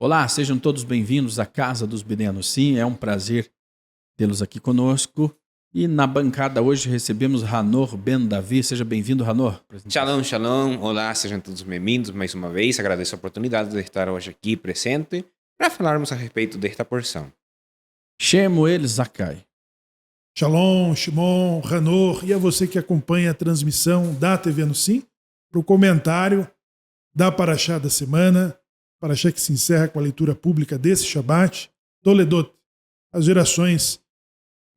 Olá, sejam todos bem-vindos à Casa dos Sim, é um prazer tê-los aqui conosco. E na bancada hoje recebemos Hanor Ben Davi. Seja bem-vindo, Hanor. Shalom, shalom. Olá, sejam todos bem-vindos mais uma vez. Agradeço a oportunidade de estar hoje aqui presente para falarmos a respeito desta porção. Shemuel Zakai. Shalom, Shimon, Hanor e a você que acompanha a transmissão da TV no Sim, para o comentário da Parashá da semana, Parashá que se encerra com a leitura pública desse Shabat, Toledot, as gerações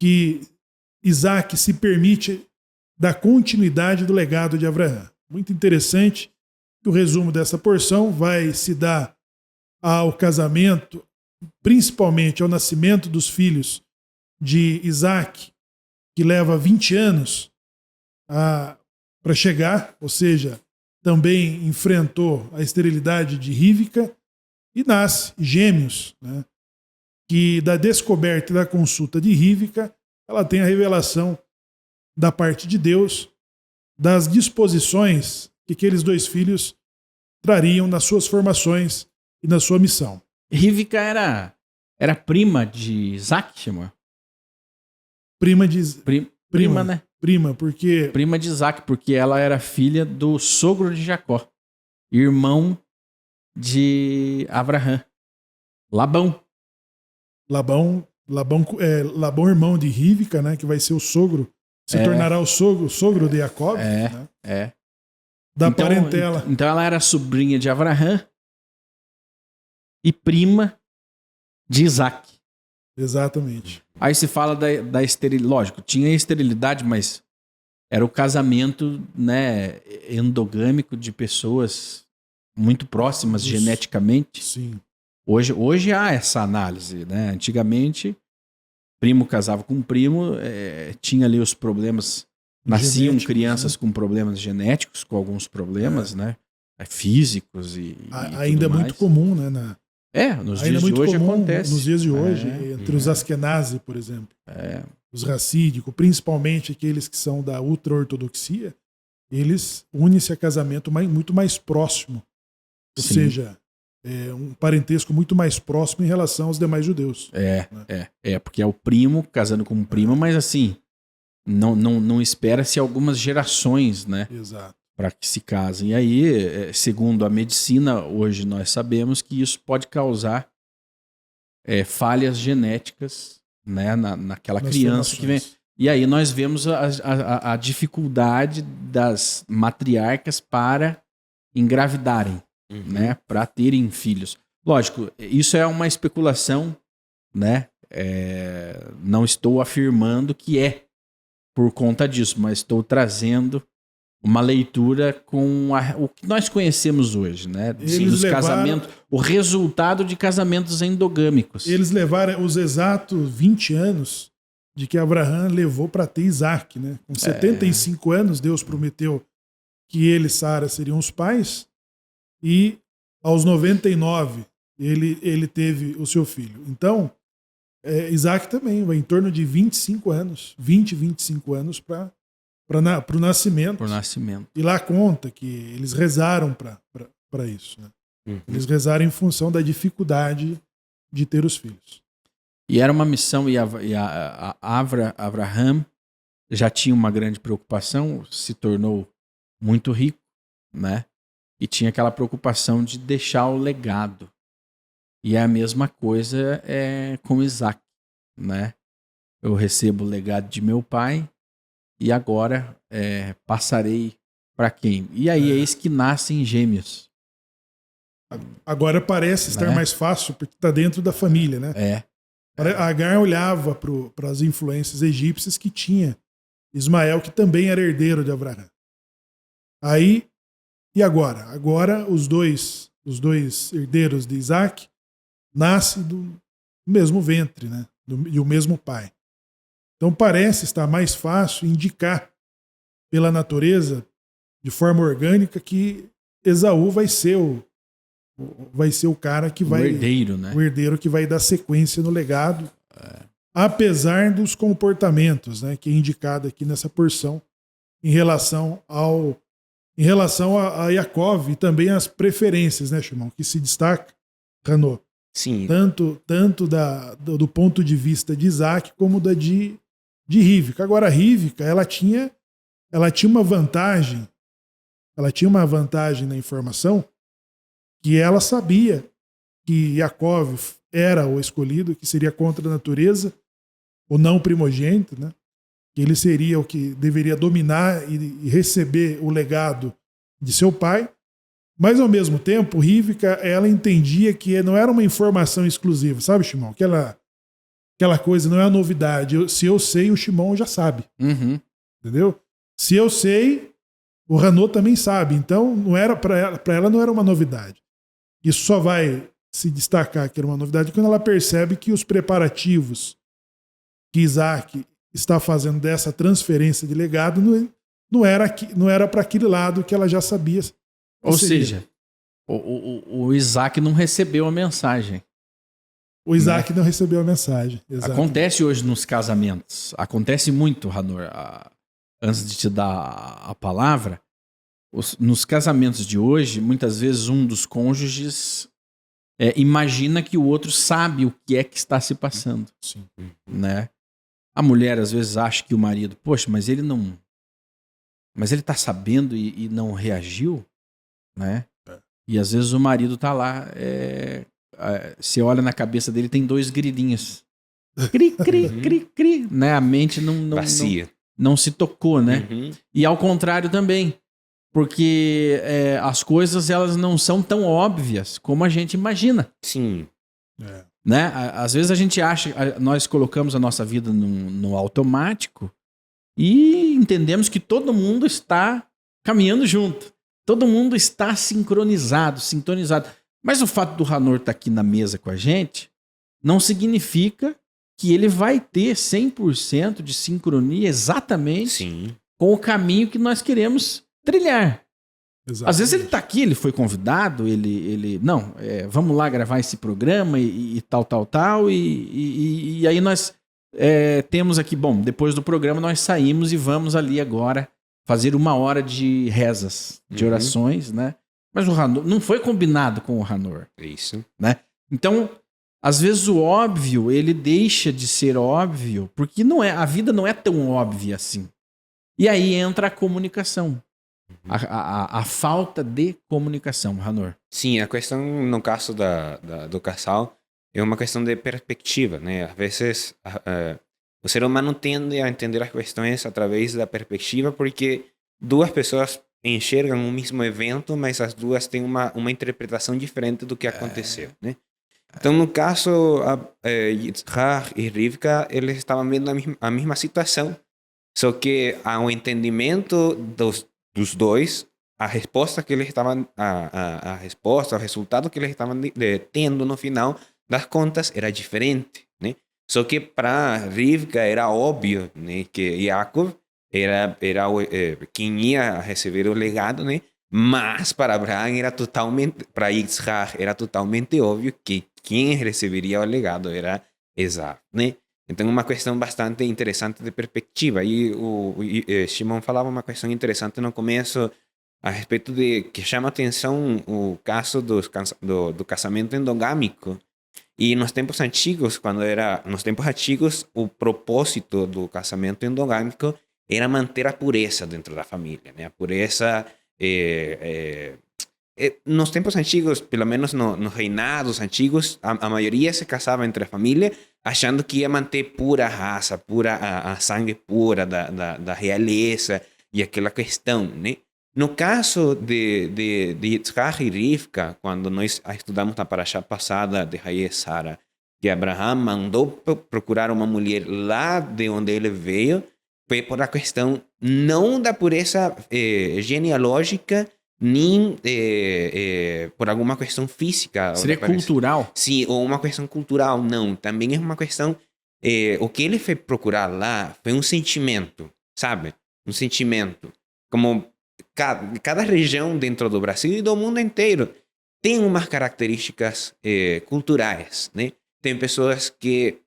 que Isaac se permite dar continuidade do legado de Abraão. Muito interessante que o resumo dessa porção vai se dar ao casamento, principalmente ao nascimento dos filhos de Isaac, que leva 20 anos para chegar, ou seja, também enfrentou a esterilidade de Rívika e nasce gêmeos, né? Que da descoberta e da consulta de Rívika, ela tem a revelação da parte de Deus das disposições que aqueles dois filhos trariam nas suas formações e na sua missão. Rívika era prima de Isaac, Shemuel? Prima, né? Prima de Isaac, porque ela era filha do sogro de Jacó, irmão de Abraão, Labão. Labão, irmão de Rívika, né, que vai ser o sogro, tornará o sogro de Jacob, né? Da parentela. Então ela era sobrinha de Abraão e prima de Isaac. Exatamente. Aí se fala da esterilidade. Lógico, tinha esterilidade, mas era o casamento, né, endogâmico de pessoas muito próximas geneticamente. Sim. Hoje há essa análise, né? Antigamente, primo casava com primo, tinha ali os problemas, nasciam crianças, né, com problemas genéticos, com alguns problemas, né? Físicos e ainda é muito comum, né? Nos dias de hoje acontece. Nos dias de hoje, entre os Askenazi, por exemplo. Os racídicos, principalmente aqueles que são da ultra-ortodoxia, eles unem-se a casamento muito mais próximo. Ou seja, um parentesco muito mais próximo em relação aos demais judeus. Porque é o primo casando com um primo, mas assim, não espera-se algumas gerações, né? Exato. Para que se casem. E aí, segundo a medicina, hoje nós sabemos que isso pode causar falhas genéticas, né, naquela criança que vem. E aí nós vemos a dificuldade das matriarcas para engravidarem, né, para terem filhos. Lógico, isso é uma especulação, né? Não estou afirmando que é por conta disso, mas estou trazendo uma leitura com o que nós conhecemos hoje, né? Dos casamentos, o resultado de casamentos endogâmicos. Eles levaram os exatos 20 anos de que Abraão levou para ter Isaac, né? Com 75 anos, Deus prometeu que ele e Sara seriam os pais, e aos 99 ele teve o seu filho. Então, Isaac também vai em torno de 25 anos para o nascimento. Por nascimento. E lá conta que eles rezaram para isso, né? Eles rezaram em função da dificuldade de ter os filhos. E era uma missão, e Abraham já tinha uma grande preocupação, se tornou muito rico, né? E tinha aquela preocupação de deixar o legado. E é a mesma coisa com Isaac, né? Eu recebo o legado de meu pai, e agora passarei para quem? E aí eis que nascem gêmeos. Agora parece estar mais fácil, porque está dentro da família, né? Agar olhava para as influências egípcias que tinha Ismael, que também era herdeiro de Abraão. Aí, e agora? Agora os dois herdeiros de Isaac nascem do mesmo ventre, né? E o mesmo pai. Então parece estar mais fácil indicar pela natureza, de forma orgânica, que Esaú vai ser o cara que vai... O herdeiro, né? O herdeiro que vai dar sequência no legado. Apesar dos comportamentos, né, que é indicado aqui nessa porção em relação a Yaakov e também as preferências, né, Shimon, que se destaca, Hanor, Sim. Tanto do ponto de vista de Isaac como da de Rivka. Agora, a Rivka, ela tinha uma vantagem. Ela tinha uma vantagem na informação que ela sabia que Yaakov era o escolhido, que seria contra a natureza, o não primogênito, né? Que ele seria o que deveria dominar e receber o legado de seu pai. Mas, ao mesmo tempo, Rivka, ela entendia que não era uma informação exclusiva, sabe, Shimon? Aquela coisa não é uma novidade. Se eu sei, o Shimon já sabe. Uhum. Entendeu? Se eu sei, o Hanô também sabe. Então, não era para ela não era uma novidade. Isso só vai se destacar que era uma novidade quando ela percebe que os preparativos que Isaac está fazendo dessa transferência de legado não era para aquele lado que ela já sabia. Ou seja, o Isaac não recebeu a mensagem. O Isaac não recebeu a mensagem. Exatamente. Acontece hoje nos casamentos. Acontece muito, Hanor. Antes de te dar a palavra, nos casamentos de hoje, muitas vezes um dos cônjuges imagina que o outro sabe o que é que está se passando. Sim. Né? A mulher às vezes acha que o marido, poxa, mas ele está sabendo e não reagiu, né? E às vezes o marido tá lá, você olha na cabeça dele, tem 2 grilinhos. Cri, cri, cri, cri, né? A mente não se tocou, né? Uhum. E ao contrário também, porque as coisas elas não são tão óbvias como a gente imagina. Sim. Né? Às vezes a gente acha, nós colocamos a nossa vida no automático e entendemos que todo mundo está caminhando junto. Todo mundo está sintonizado. Mas o fato do Hanor estar aqui na mesa com a gente não significa que ele vai ter 100% de sincronia exatamente Sim. com o caminho que nós queremos trilhar. Exatamente. Às vezes ele está aqui, ele foi convidado, vamos lá gravar esse programa e tal, e aí nós temos aqui, depois do programa nós saímos e vamos ali agora fazer 1 hora de rezas, de orações, né? Mas o Hanor não foi combinado com o Hanor. Isso. Né? Então, às vezes o óbvio, ele deixa de ser óbvio, porque a vida não é tão óbvia assim. E aí entra a comunicação. A falta de comunicação, Hanor. Sim, a questão, no caso do casal, é uma questão de perspectiva, né? Às vezes, o ser humano tende a entender as questões através da perspectiva, porque 2 pessoas enxergam o mesmo evento, mas as 2 têm uma interpretação diferente do que aconteceu, né? Então, no caso, Yitzhak e Rivka, eles estavam vendo a mesma situação, só que ao entendimento dos 2, a resposta que eles estavam, a resposta, o resultado que eles estavam tendo no final das contas era diferente, né? Só que para Rivka era óbvio, né, que Yaakov era quem ia receber o legado, né? Mas para Abraham para Yitzhak era totalmente óbvio que quem receberia o legado era Esaú, né? Então, uma questão bastante interessante de perspectiva. E o Shimon falava uma questão interessante no começo a respeito de que chama atenção o caso do casamento endogâmico. E nos tempos antigos, o propósito do casamento endogâmico era manter a pureza dentro da família, né? A pureza nos tempos antigos, pelo menos nos reinados antigos, a maioria se casava entre a família achando que ia manter pura a raça, a sangue pura da realeza e aquela questão, né? No caso de Yitzhak e Rivka, quando nós estudamos na Parashá passada de Hayé Sara, que Abraham mandou procurar uma mulher lá de onde ele veio, foi por a questão não da pureza genealógica, nem por alguma questão física. Seria cultural? Sim, ou uma questão cultural, não. Também é uma questão... o que ele foi procurar lá foi um sentimento, sabe? Um sentimento. Como cada região dentro do Brasil e do mundo inteiro tem umas características culturais, né? Tem pessoas que...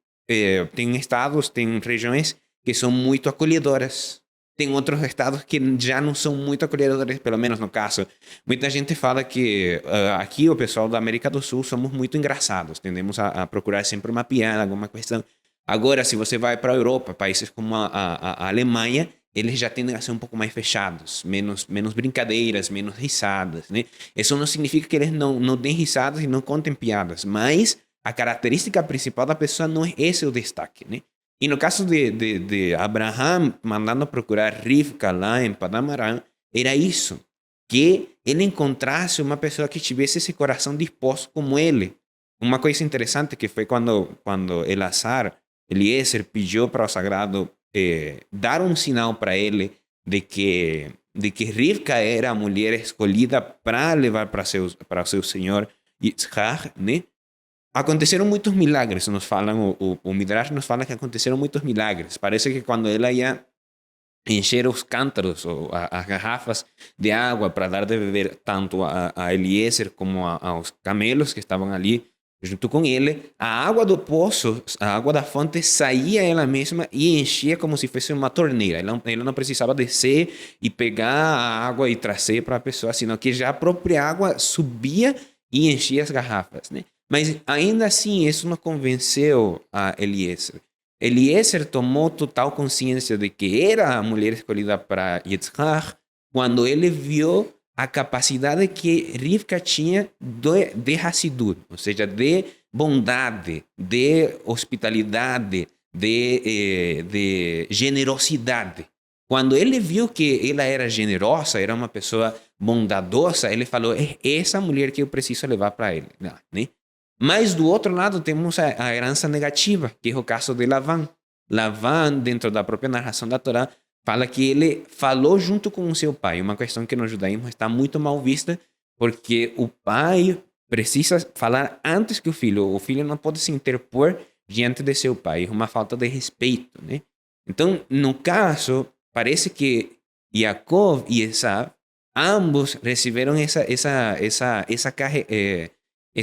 tem estados, tem regiões que são muito acolhedoras, tem outros estados que já não são muito acolhedores, pelo menos no caso. Muita gente fala que aqui, o pessoal da América do Sul, somos muito engraçados. Tendemos a procurar sempre uma piada, alguma questão. Agora, se você vai para a Europa, países como a Alemanha, eles já tendem a ser um pouco mais fechados, menos brincadeiras, menos risadas, né? Isso não significa que eles não deem risadas e não contem piadas, mas a característica principal da pessoa não é esse o destaque, né? E no caso de Abraham mandando procurar Rivka lá em Padam Aram, era isso, que ele encontrasse uma pessoa que tivesse esse coração disposto como ele. Uma coisa interessante que foi quando Eliezer pediu para o sagrado dar um sinal para ele de que Rivka era a mulher escolhida para levar para o seu senhor Yitzhak, né? Aconteceram muitos milagres, nos falam, o Midrash nos fala que aconteceram muitos milagres. Parece que quando ela ia encher os cântaros, ou as garrafas de água para dar de beber tanto a Eliezer como aos camelos que estavam ali junto com ele, a água do poço, a água da fonte saía ela mesma e enchia como se fosse uma torneira. Ela não precisava descer e pegar a água e trazer para a pessoa, senão que já a própria água subia e enchia as garrafas, né? Mas ainda assim, isso não convenceu a Eliezer. Eliezer tomou total consciência de que era a mulher escolhida para Yitzhak quando ele viu a capacidade que Rivka tinha de Hassidut, ou seja, de bondade, de hospitalidade, de generosidade. Quando ele viu que ela era generosa, era uma pessoa bondadosa, ele falou, é essa mulher que eu preciso levar para ele, né? Mas do outro lado temos a herança negativa, que é o caso de Lavan. Lavan, dentro da própria narração da Torá, fala que ele falou junto com o seu pai. Uma questão que no judaísmo está muito mal vista, porque o pai precisa falar antes que o filho. O filho não pode se interpor diante de seu pai. É uma falta de respeito, né? Então, no caso, parece que Yaakov e Esav, ambos receberam essa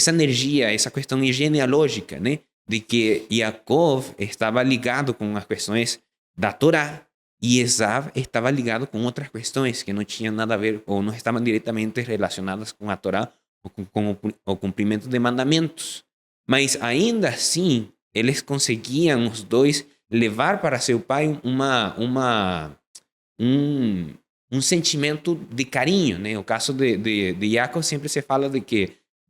energia, essa questão genealógica, né? De que Yaakov estava ligado com as questões da Torá e Esav estava ligado com outras questões que não tinham nada a ver ou não estavam diretamente relacionadas com a Torá ou com o cumprimento de mandamentos. Mas ainda assim, eles conseguiam, os dois, levar para seu pai um sentimento de carinho, né? O caso de Yaakov sempre se fala de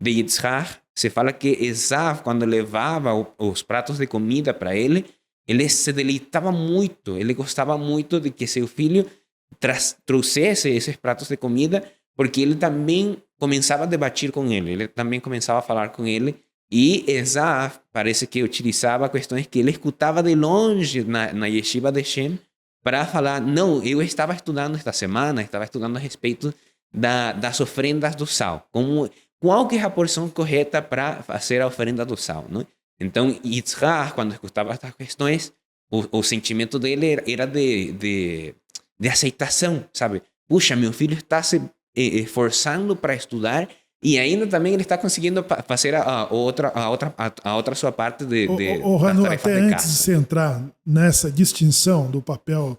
Yitzhak, se fala que Esav, quando levava os pratos de comida para ele se deleitava muito, ele gostava muito de que seu filho trouxesse esses pratos de comida, porque ele também começava a debater com ele também começava a falar com ele, e Esav parece que utilizava questões que ele escutava de longe na yeshiva de Shem, para falar, não, eu estava estudando esta semana, estava estudando a respeito das ofrendas do sal, qual que é a porção correta para fazer a oferenda do sal, não? Então, Yitzhak, quando escutava estas questões, o sentimento dele era de aceitação, sabe? Puxa, meu filho está se esforçando para estudar e ainda também ele está conseguindo fazer a outra sua parte Ranu, até antes de você entrar nessa distinção do papel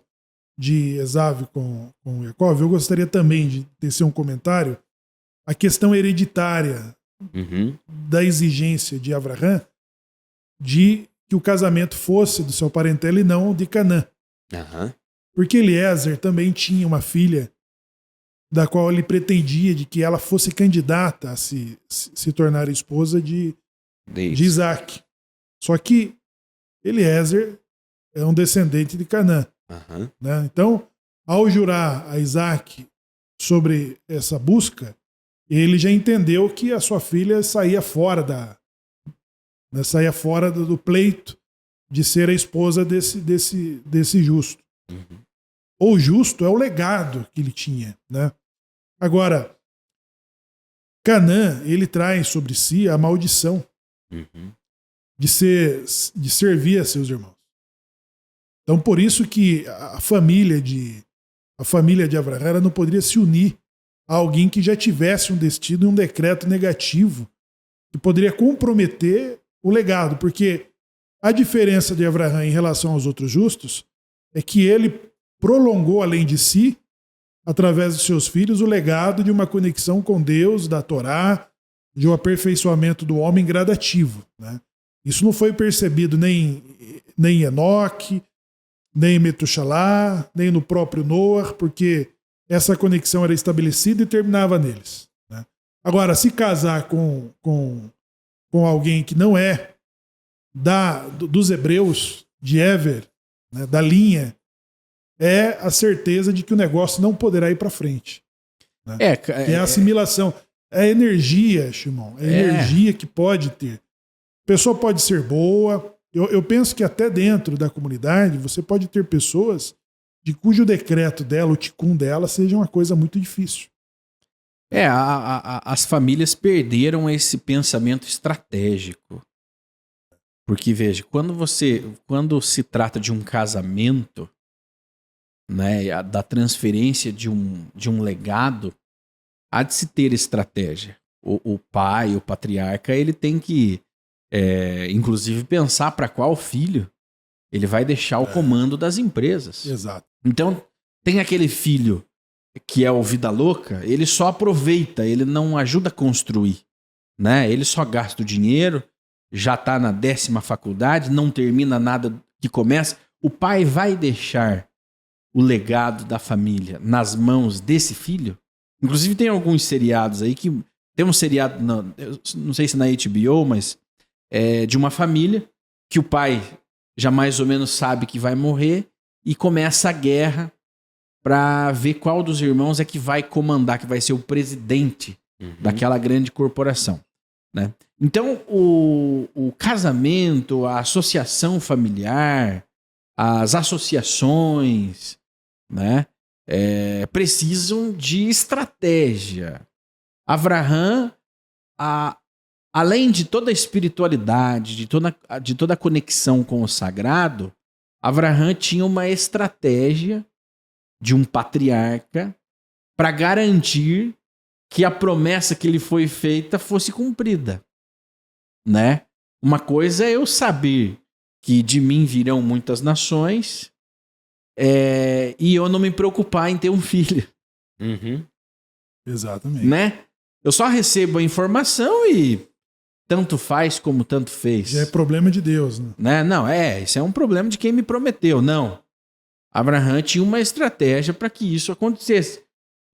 de Esav com Yaakov, eu gostaria também de tecer um comentário. A questão hereditária da exigência de Abraham de que o casamento fosse do seu parentela e não de Canaã. Porque Eliezer também tinha uma filha da qual ele pretendia de que ela fosse candidata a se tornar esposa de Isaac. Só que Eliezer é um descendente de Canaã. Né? Então, ao jurar a Isaac sobre essa busca, ele já entendeu que a sua filha saía fora do pleito de ser a esposa desse justo. O justo é o legado que ele tinha, né? Agora, Canaã, ele traz sobre si a maldição de servir a seus irmãos. Então, por isso que a família de Abraão, ela não poderia se unir a alguém que já tivesse um destino e um decreto negativo que poderia comprometer o legado, porque a diferença de Abraão em relação aos outros justos é que ele prolongou além de si, através dos seus filhos, o legado de uma conexão com Deus, da Torá, de um aperfeiçoamento do homem gradativo, né? Isso não foi percebido nem em Enoque, nem em Metushalá, nem no próprio Noah, porque essa conexão era estabelecida e terminava neles, né? Agora, se casar com alguém que não é dos hebreus, de Ever, né, da linha, é a certeza de que o negócio não poderá ir para frente, né? É a assimilação. É energia, Shimon. É energia que pode ter. A pessoa pode ser boa. Eu penso que até dentro da comunidade você pode ter pessoas de cujo decreto dela, o ticum dela, seja uma coisa muito difícil. As famílias perderam esse pensamento estratégico. Porque, veja, quando se trata de um casamento, né, da transferência de um legado, há de se ter estratégia. O pai, o patriarca, ele tem que, inclusive, pensar para qual filho ele vai deixar o comando das empresas. Exato. Então, tem aquele filho que é o vida louca, ele só aproveita, ele não ajuda a construir, né? Ele só gasta o dinheiro, já está na 10ª faculdade, não termina nada que começa. O pai vai deixar o legado da família nas mãos desse filho? Inclusive tem alguns seriados aí que... Tem um seriado, não sei se na HBO, mas é de uma família que o pai já mais ou menos sabe que vai morrer e começa a guerra para ver qual dos irmãos é que vai comandar, que vai ser o presidente daquela grande corporação, né? Então, o casamento, a associação familiar, as associações, né, precisam de estratégia. Avraham, além de toda a espiritualidade, de toda a conexão com o sagrado, Avraham tinha uma estratégia de um patriarca para garantir que a promessa que lhe foi feita fosse cumprida, né? Uma coisa é eu saber que de mim virão muitas nações e eu não me preocupar em ter um filho. Exatamente. Né? Eu só recebo a informação e tanto faz como tanto fez. Já é problema de Deus, né? Não, isso é um problema de quem me prometeu. Não. Abraham tinha uma estratégia para que isso acontecesse.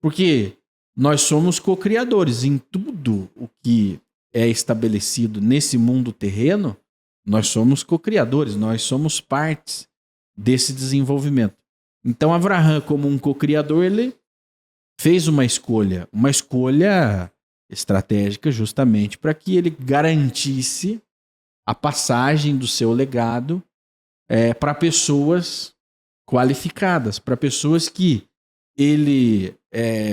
Porque nós somos co-criadores. Em tudo o que é estabelecido nesse mundo terreno, nós somos co-criadores, nós somos partes desse desenvolvimento. Então, Abraham, como um co-criador, ele fez uma escolha estratégica justamente para que ele garantisse a passagem do seu legado para pessoas qualificadas, para pessoas que ele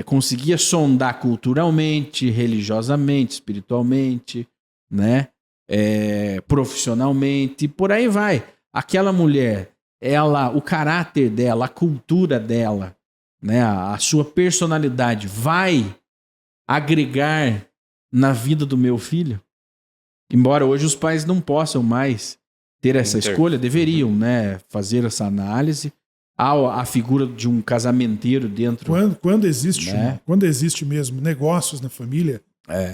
conseguia sondar culturalmente, religiosamente, espiritualmente, né? Profissionalmente, por aí vai. Aquela mulher, o caráter dela, a cultura dela, né? A sua personalidade vai agregar na vida do meu filho? Embora hoje os pais não possam mais ter essa escolha, deveriam, né, fazer essa análise. Há a figura de um casamenteiro dentro. Quando existe, né? Quando existe mesmo negócios na família,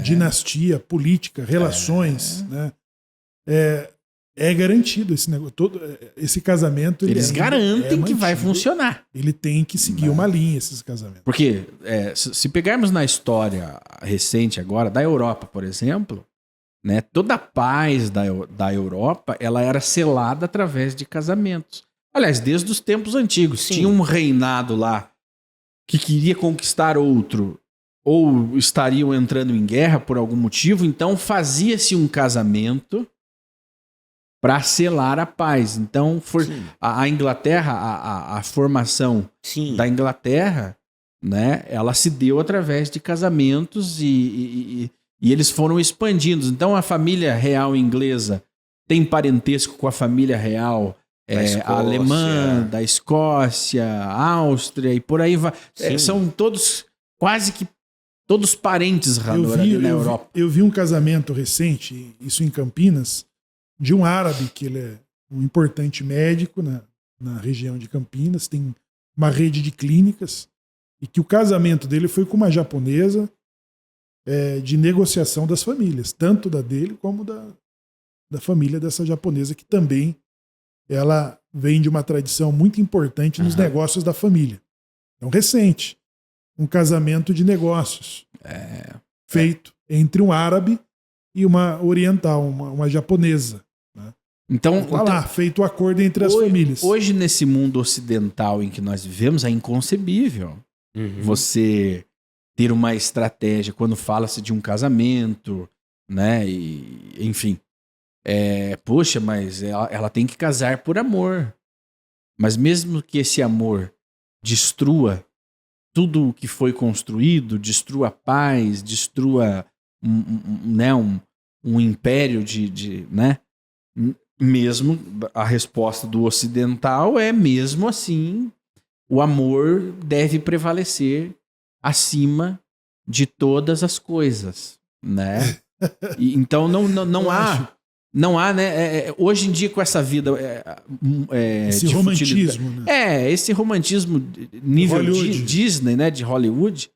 dinastia, política, relações, né? É garantido esse negócio, esse casamento. Eles garantem que vai funcionar. Ele tem que seguir uma linha, esses casamentos. Porque se pegarmos na história recente agora, da Europa, por exemplo, né, toda a paz da Europa ela era selada através de casamentos. Aliás, desde os tempos antigos. Sim. Tinha um reinado lá que queria conquistar outro, ou estariam entrando em guerra por algum motivo, então fazia-se um casamento para selar a paz. Então, a Inglaterra, a formação da Inglaterra, né, ela se deu através de casamentos e eles foram expandindo. Então, a família real inglesa tem parentesco com a família real alemã, da Escócia, Áustria e por aí vai. São todos, quase que todos parentes na Europa. Eu vi um casamento recente, isso em Campinas, de um árabe, que ele é um importante médico na região de Campinas, tem uma rede de clínicas, e que o casamento dele foi com uma japonesa de negociação das famílias, tanto da dele como da família dessa japonesa, que também ela vem de uma tradição muito importante nos negócios da família. Então, recente, um casamento de negócios feito entre um árabe e uma oriental, uma japonesa. Né? Então, feito o acordo entre as famílias. Hoje, nesse mundo ocidental em que nós vivemos, é inconcebível você ter uma estratégia quando fala-se de um casamento, né? E, enfim. Poxa, mas ela tem que casar por amor. Mas mesmo que esse amor destrua tudo o que foi construído, destrua a paz, destrua um império né? Mesmo a resposta do ocidental é mesmo assim, o amor deve prevalecer acima de todas as coisas, né? Então não há, né? Hoje em dia, com essa vida. Esse romantismo, né? Esse romantismo nível Disney, né? De Hollywood.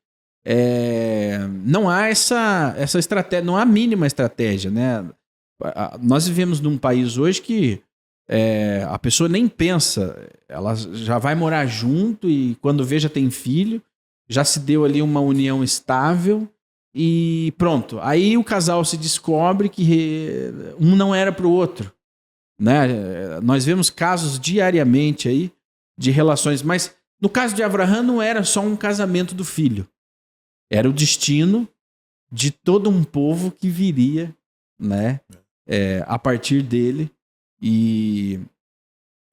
Não há essa estratégia, não há a mínima estratégia, né? Nós vivemos num país hoje que a pessoa nem pensa, ela já vai morar junto e quando vê já tem filho, já se deu ali uma união estável. E pronto, aí o casal se descobre que um não era para o outro, né? Nós vemos casos diariamente aí de relações, mas no caso de Abraham não era só um casamento do filho, era o destino de todo um povo que viria, né? A partir dele, e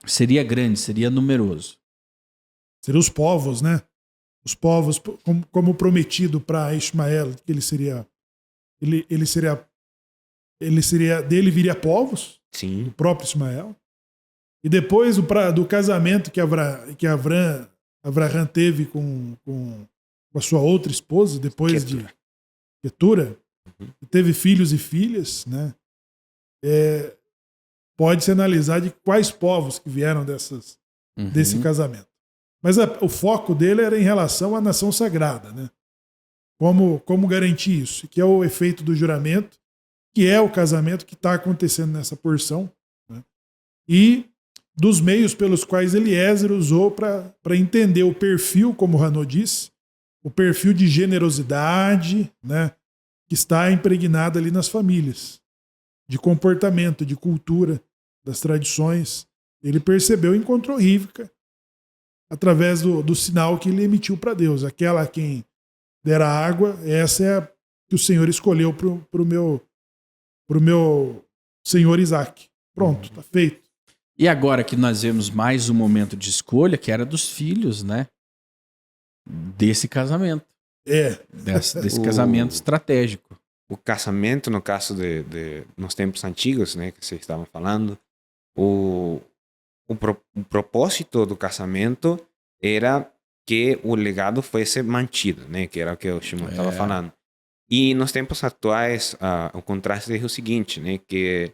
seria grande, seria numeroso. Seriam os povos, né? Os povos, como prometido para Ismael, que ele seria dele viria povos, Sim. o próprio Ismael. E depois do casamento que Abraham teve com a sua outra esposa, depois de Ketura, teve filhos e filhas, né? Pode-se analisar de quais povos que vieram desse casamento. Mas o foco dele era em relação à nação sagrada, né? Como garantir isso? Que é o efeito do juramento, que é o casamento que está acontecendo nessa porção, né? E dos meios pelos quais Eliezer usou para entender o perfil, como o Ranot disse, o perfil de generosidade, né? Que está impregnado ali nas famílias, de comportamento, de cultura, das tradições. Ele percebeu e encontrou Rivka através do sinal que ele emitiu para Deus. Aquela a quem dera água, essa é a que o Senhor escolheu para o meu senhor Isaac. Pronto, está feito. E agora que nós vemos mais um momento de escolha, que era dos filhos, né? Desse casamento. Desse casamento estratégico. O casamento, no caso nos tempos antigos, né, que vocês estavam falando, o propósito do casamento era que o legado fosse mantido, né? Que era o que o Shimon estava falando. E nos tempos atuais, o contraste é o seguinte, né? Que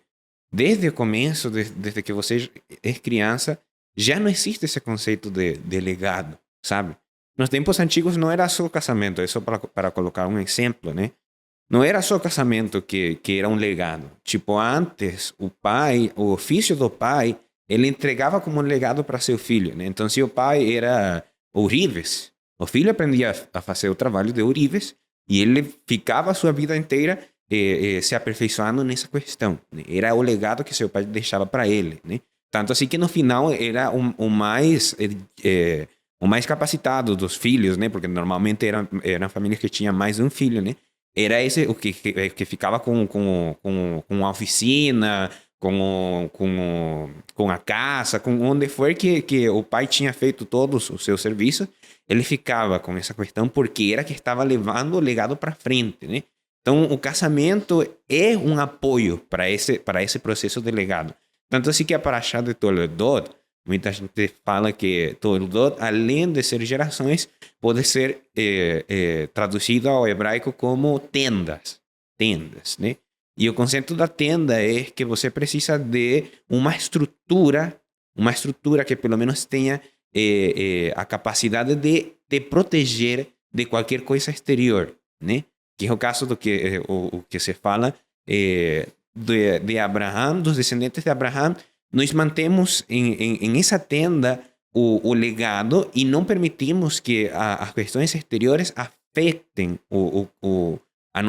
desde o começo, desde que você é criança, já não existe esse conceito de legado, sabe? Nos tempos antigos não era só casamento, é só para colocar um exemplo, né? Não era só casamento que era um legado. Tipo, antes, o ofício do pai, ele entregava como um legado para seu filho, né? Então, se o pai era ourives, o filho aprendia a fazer o trabalho de ourives e ele ficava a sua vida inteira se aperfeiçoando nessa questão, né? Era o legado que seu pai deixava para ele, né? Tanto assim que no final era o mais capacitado dos filhos, né? Porque normalmente eram famílias que tinham mais de um filho, né? Era esse o que ficava com a oficina, com a casa, com onde for que o pai tinha feito todos os seus serviços, ele ficava com essa questão porque era que estava levando o legado para frente, né? Então, o casamento é um apoio para esse processo de legado. Tanto assim que a Parashá de Toledot, muita gente fala que Toledot, além de ser gerações, pode ser traduzido ao hebraico como tendas, né? E o conceito da tenda é que você precisa de uma estrutura que pelo menos tenha a capacidade de te proteger de qualquer coisa exterior, né? Que é o caso do que o que se fala de Abraão, dos descendentes de Abraão. Nós mantemos em essa tenda o legado e não permitimos que as questões exteriores afetem a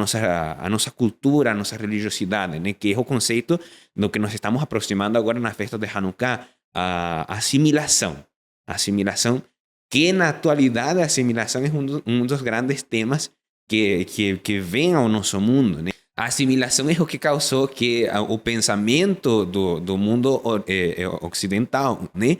nossa cultura, a nossa religiosidade, né? Que é o conceito do que nos estamos aproximando agora na festa de Hanukkah, a assimilação. A assimilação, que na atualidade a assimilação é um dos grandes temas que vem ao nosso mundo, né? A assimilação é o que causou que o pensamento do mundo ocidental, né,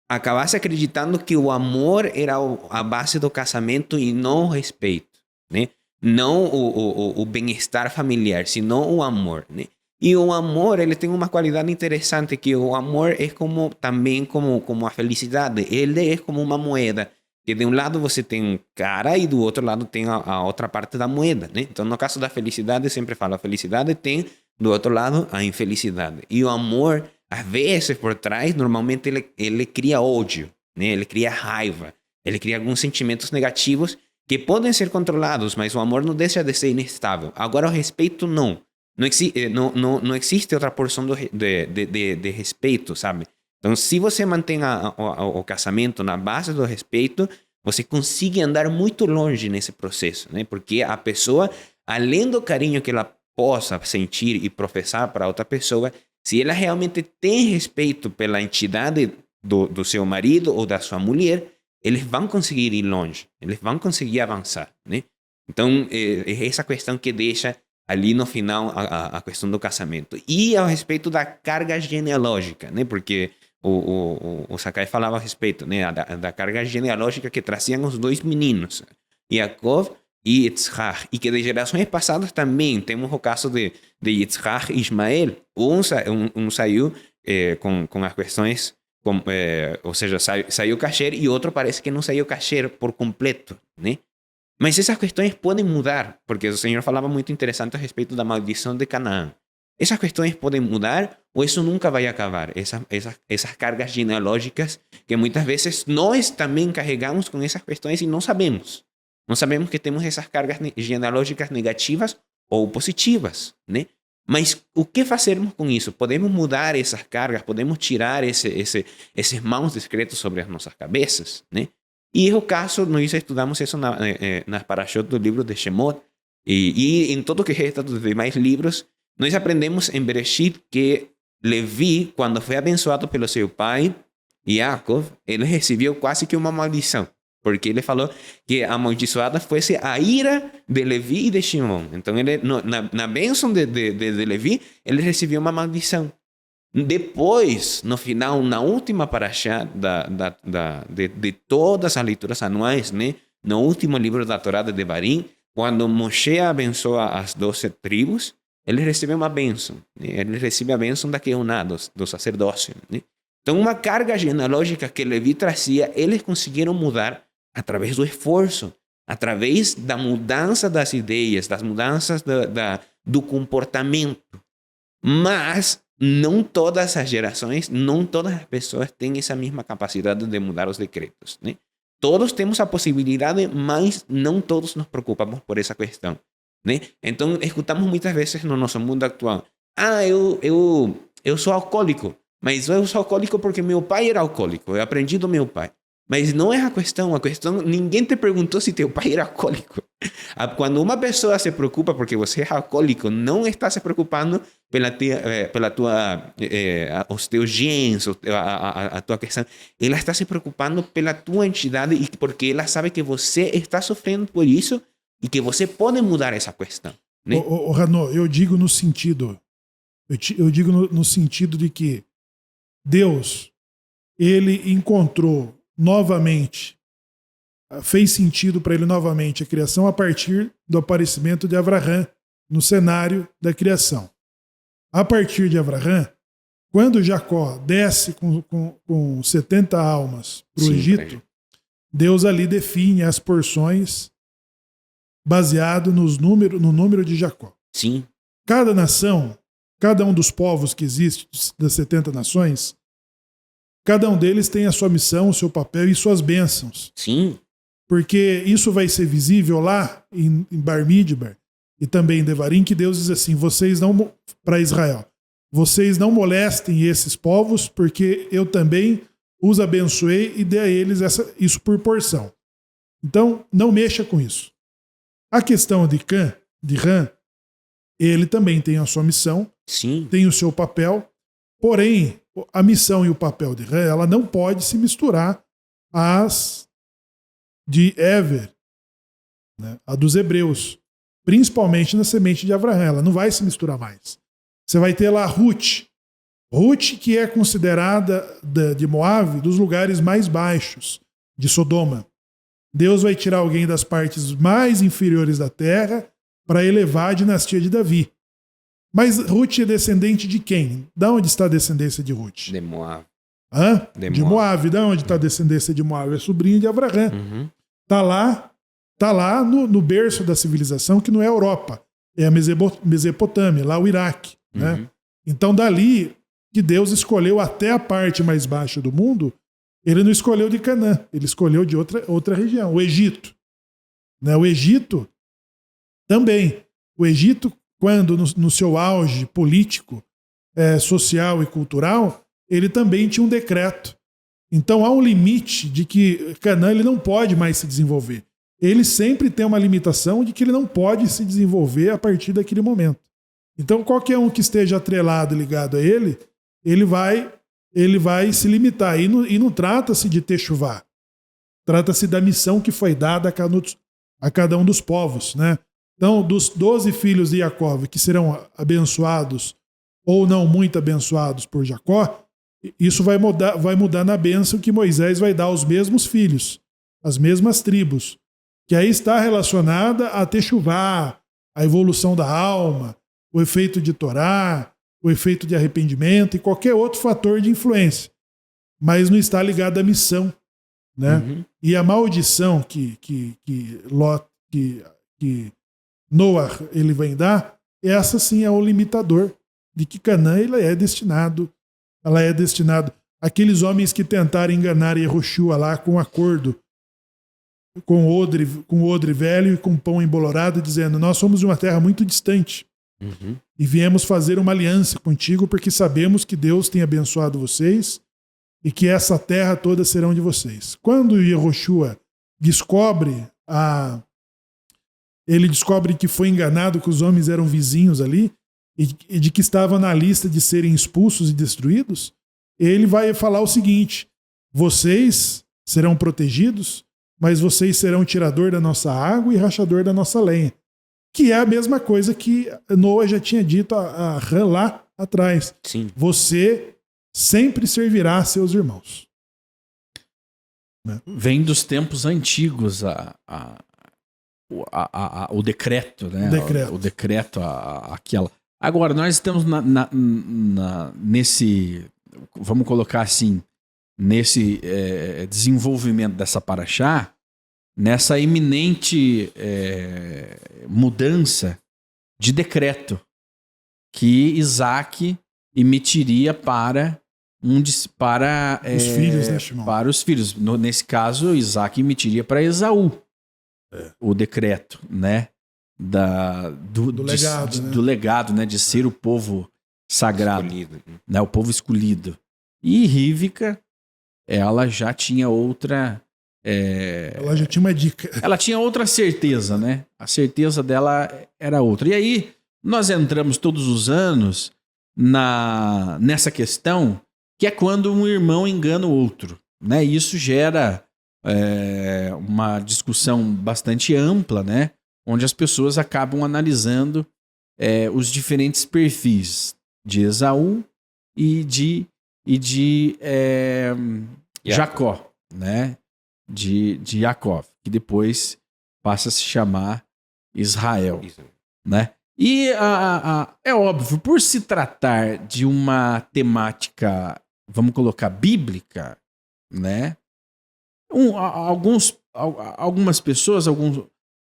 acabasse acreditando que o amor era a base do casamento e não o respeito, né? Não o bem-estar familiar, senão o amor, né? E o amor, ele tem uma qualidade interessante, que o amor é também como a felicidade. Ele é como uma moeda, que de um lado você tem cara e do outro lado tem a outra parte da moeda, né? Então, no caso da felicidade, eu sempre falo, a felicidade tem do outro lado a infelicidade. E o amor, às vezes, por trás, normalmente ele cria ódio, né? Ele cria raiva, ele cria alguns sentimentos negativos que podem ser controlados, mas o amor não deixa de ser inestável. Agora, o respeito, não. Não existe outra porção de respeito, sabe? Então, se você mantém o casamento na base do respeito, você consegue andar muito longe nesse processo, né? Porque a pessoa, além do carinho que ela possa sentir e professar para outra pessoa, se ela realmente tem respeito pela entidade do seu marido ou da sua mulher, eles vão conseguir ir longe, eles vão conseguir avançar, né? Então, é essa questão que deixa ali no final a questão do casamento. E a respeito da carga genealógica, né? Porque o Sakai falava a respeito, né, da carga genealógica que traziam os dois meninos, Yaakov e Yitzhak, e que de gerações passadas também temos o caso de Yitzhak e Ismael. Um saiu com as questões, ou seja, saiu kasher, e outro parece que não saiu kasher por completo, né? Mas essas questões podem mudar, porque o Senhor falava muito interessante a respeito da maldição de Canaã. Essas questões podem mudar ou isso nunca vai acabar. Essas cargas genealógicas que muitas vezes nós também carregamos com essas questões e não sabemos. Não sabemos que temos essas cargas genealógicas negativas ou positivas, né? Mas o que fazermos com isso? Podemos mudar essas cargas, podemos tirar esses maus decretos sobre as nossas cabeças, né? E é o caso, nós estudamos isso nas parashot do livro de Shemot, e em todo o que resta dos demais livros, nós aprendemos em Bereshit que Levi, quando foi abençoado pelo seu pai, Yaakov, ele recebeu quase que uma maldição, porque ele falou que a amaldiçoada fosse a ira de Levi e de Shimon. Então, ele, na bênção de Levi, ele recebeu uma maldição. Depois, no final, na última parashá de todas as leituras anuais, né? No último livro da Torá de Devarim, quando Moshe abençoa as 12 tribos, ele recebe uma bênção, né? Ele recebe a bênção da Keuná, do sacerdócio, né? Então, uma carga genealógica que Levi trazia, eles conseguiram mudar através do esforço, através da mudança das ideias, das mudanças do comportamento. Mas não todas as gerações, não todas as pessoas têm essa mesma capacidade de mudar os decretos, né? Todos temos a possibilidade, mas não todos nos preocupamos por essa questão, né? Então, escutamos muitas vezes no nosso mundo atual: eu sou alcoólico, mas eu sou alcoólico porque meu pai era alcoólico, eu aprendi do meu pai. Mas não é a questão, ninguém te perguntou se teu pai era alcoólico. Quando uma pessoa se preocupa porque você é alcoólico, não está se preocupando os teus genes, a tua questão. Ela está se preocupando pela tua entidade e porque ela sabe que você está sofrendo por isso e que você pode mudar essa questão, né? Rano, eu digo no sentido, no sentido de que Deus, ele encontrou novamente, fez sentido para ele novamente a criação a partir do aparecimento de Abraão no cenário da criação. A partir de Abraão, quando Jacó desce com 70 almas para o Egito, Deus ali define as porções baseado no número de Jacó. Sim. Cada nação, cada um dos povos que existe, das 70 nações, cada um deles tem a sua missão, o seu papel e suas bênçãos. Sim. Porque isso vai ser visível lá em Bar Midbar e também em Devarim, que Deus diz assim, para Israel, vocês não molestem esses povos, porque eu também os abençoei e dei a eles isso por porção. Então, não mexa com isso. A questão de Ram, ele também tem a sua missão, Sim. tem o seu papel, porém, a missão e o papel de Ram, ela não pode se misturar às de Ever, né, a dos hebreus, principalmente na semente de Abraão. Ela não vai se misturar mais. Você vai ter lá Ruth, que é considerada de Moab dos lugares mais baixos de Sodoma. Deus vai tirar alguém das partes mais inferiores da terra para elevar a dinastia de Davi. Mas Ruth é descendente de quem? Da onde está a descendência de Ruth? De Moab. Hã? De Moab. Da onde está a descendência de Moab? É sobrinho de Abraão. Uhum. Tá lá no berço da civilização, que não é a Europa, é a Mesopotâmia, lá o Iraque. Uhum. Né? Então, dali que Deus escolheu até a parte mais baixa do mundo, ele não escolheu de Canaã, ele escolheu de outra região, o Egito. Né? O Egito também. O Egito, quando no seu auge político, social e cultural, ele também tinha um decreto. Então há um limite de que Canaã ele não pode mais se desenvolver. Ele sempre tem uma limitação de que ele não pode se desenvolver a partir daquele momento. Então qualquer um que esteja atrelado, ligado a ele, ele vai se limitar. E não trata-se de Techuvá. Trata-se da missão que foi dada a cada um dos povos. Né? Então, dos 12 filhos de Jacó, que serão abençoados ou não muito abençoados por Jacó, isso vai mudar na bênção que Moisés vai dar aos mesmos filhos, às mesmas tribos, que aí está relacionada a Techuvá, a evolução da alma, o efeito de Torá, o efeito de arrependimento e qualquer outro fator de influência. Mas não está ligado à missão. Né? Uhum. E a maldição que Noah ele vem dar, essa sim é o limitador de que Canaã ela é destinado. Aqueles homens que tentaram enganar Yehoshua lá com acordo, com odre velho e com pão embolorado, dizendo, nós somos de uma terra muito distante. Uhum. E viemos fazer uma aliança contigo porque sabemos que Deus tem abençoado vocês e que essa terra toda serão de vocês. Quando Yehoshua descobre que foi enganado, que os homens eram vizinhos ali e de que estavam na lista de serem expulsos e destruídos, ele vai falar o seguinte, vocês serão protegidos, mas vocês serão tirador da nossa água e rachador da nossa lenha. Que é a mesma coisa que Noah já tinha dito a Ram lá atrás. Sim. Você sempre servirá a seus irmãos. Né? Vem dos tempos antigos o decreto, né? O decreto, aquela. Agora, nós estamos nesse, vamos colocar assim, nesse desenvolvimento dessa paraxá, nessa iminente mudança de decreto que Isaac emitiria para os filhos, né, Shimon? Para os filhos. Nesse caso, Isaac emitiria para Esaú o decreto, né? Do legado, né? De ser o povo sagrado, escolhido. né? O povo escolhido. E Rívica, ela já tinha outra... Ela já tinha uma dica. Ela tinha outra certeza, né? A certeza dela era outra. E aí, nós entramos todos os anos nessa questão que é quando um irmão engana o outro, né? Isso gera uma discussão bastante ampla, né? Onde as pessoas acabam analisando os diferentes perfis de Esaú e de Jacó, né? De Jacó, que depois passa a se chamar Israel, né? E é óbvio, por se tratar de uma temática, vamos colocar, bíblica, né? Algumas pessoas,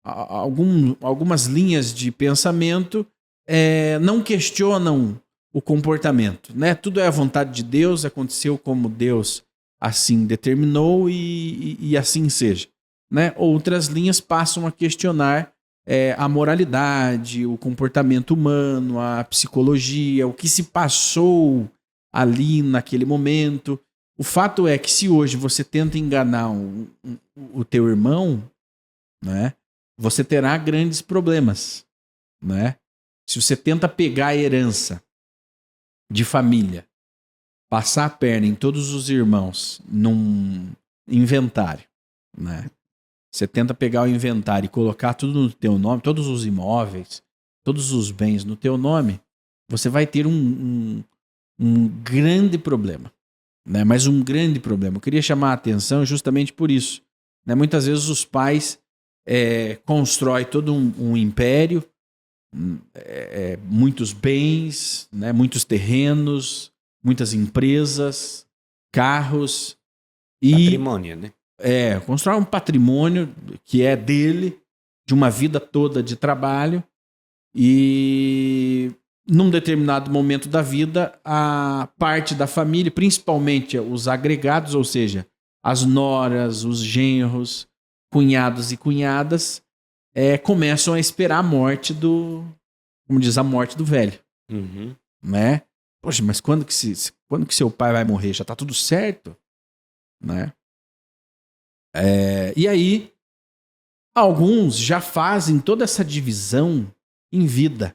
algumas linhas de pensamento não questionam o comportamento, né? Tudo é a vontade de Deus, aconteceu como Deus assim determinou e assim seja. Né? Outras linhas passam a questionar a moralidade, o comportamento humano, a psicologia, o que se passou ali naquele momento. O fato é que se hoje você tenta enganar o teu irmão, né, você terá grandes problemas. Né? Se você tenta pegar a herança de família, passar a perna em todos os irmãos num inventário, né? Você tenta pegar o inventário e colocar tudo no teu nome, todos os imóveis, todos os bens no teu nome, você vai ter um grande problema, né? Mas um grande problema. Eu queria chamar a atenção justamente por isso. Né? Muitas vezes os pais constroem todo um império, muitos bens, né? Muitos terrenos, muitas empresas, carros. Patrimônio, né? Constrói um patrimônio que é dele, de uma vida toda de trabalho, e num determinado momento da vida, a parte da família, principalmente os agregados, ou seja, as noras, os genros, cunhados e cunhadas, começam a esperar a morte como diz, a morte do velho. Uhum. Né? Poxa, mas quando que seu pai vai morrer? Já tá tudo certo? Né? E aí, alguns já fazem toda essa divisão em vida.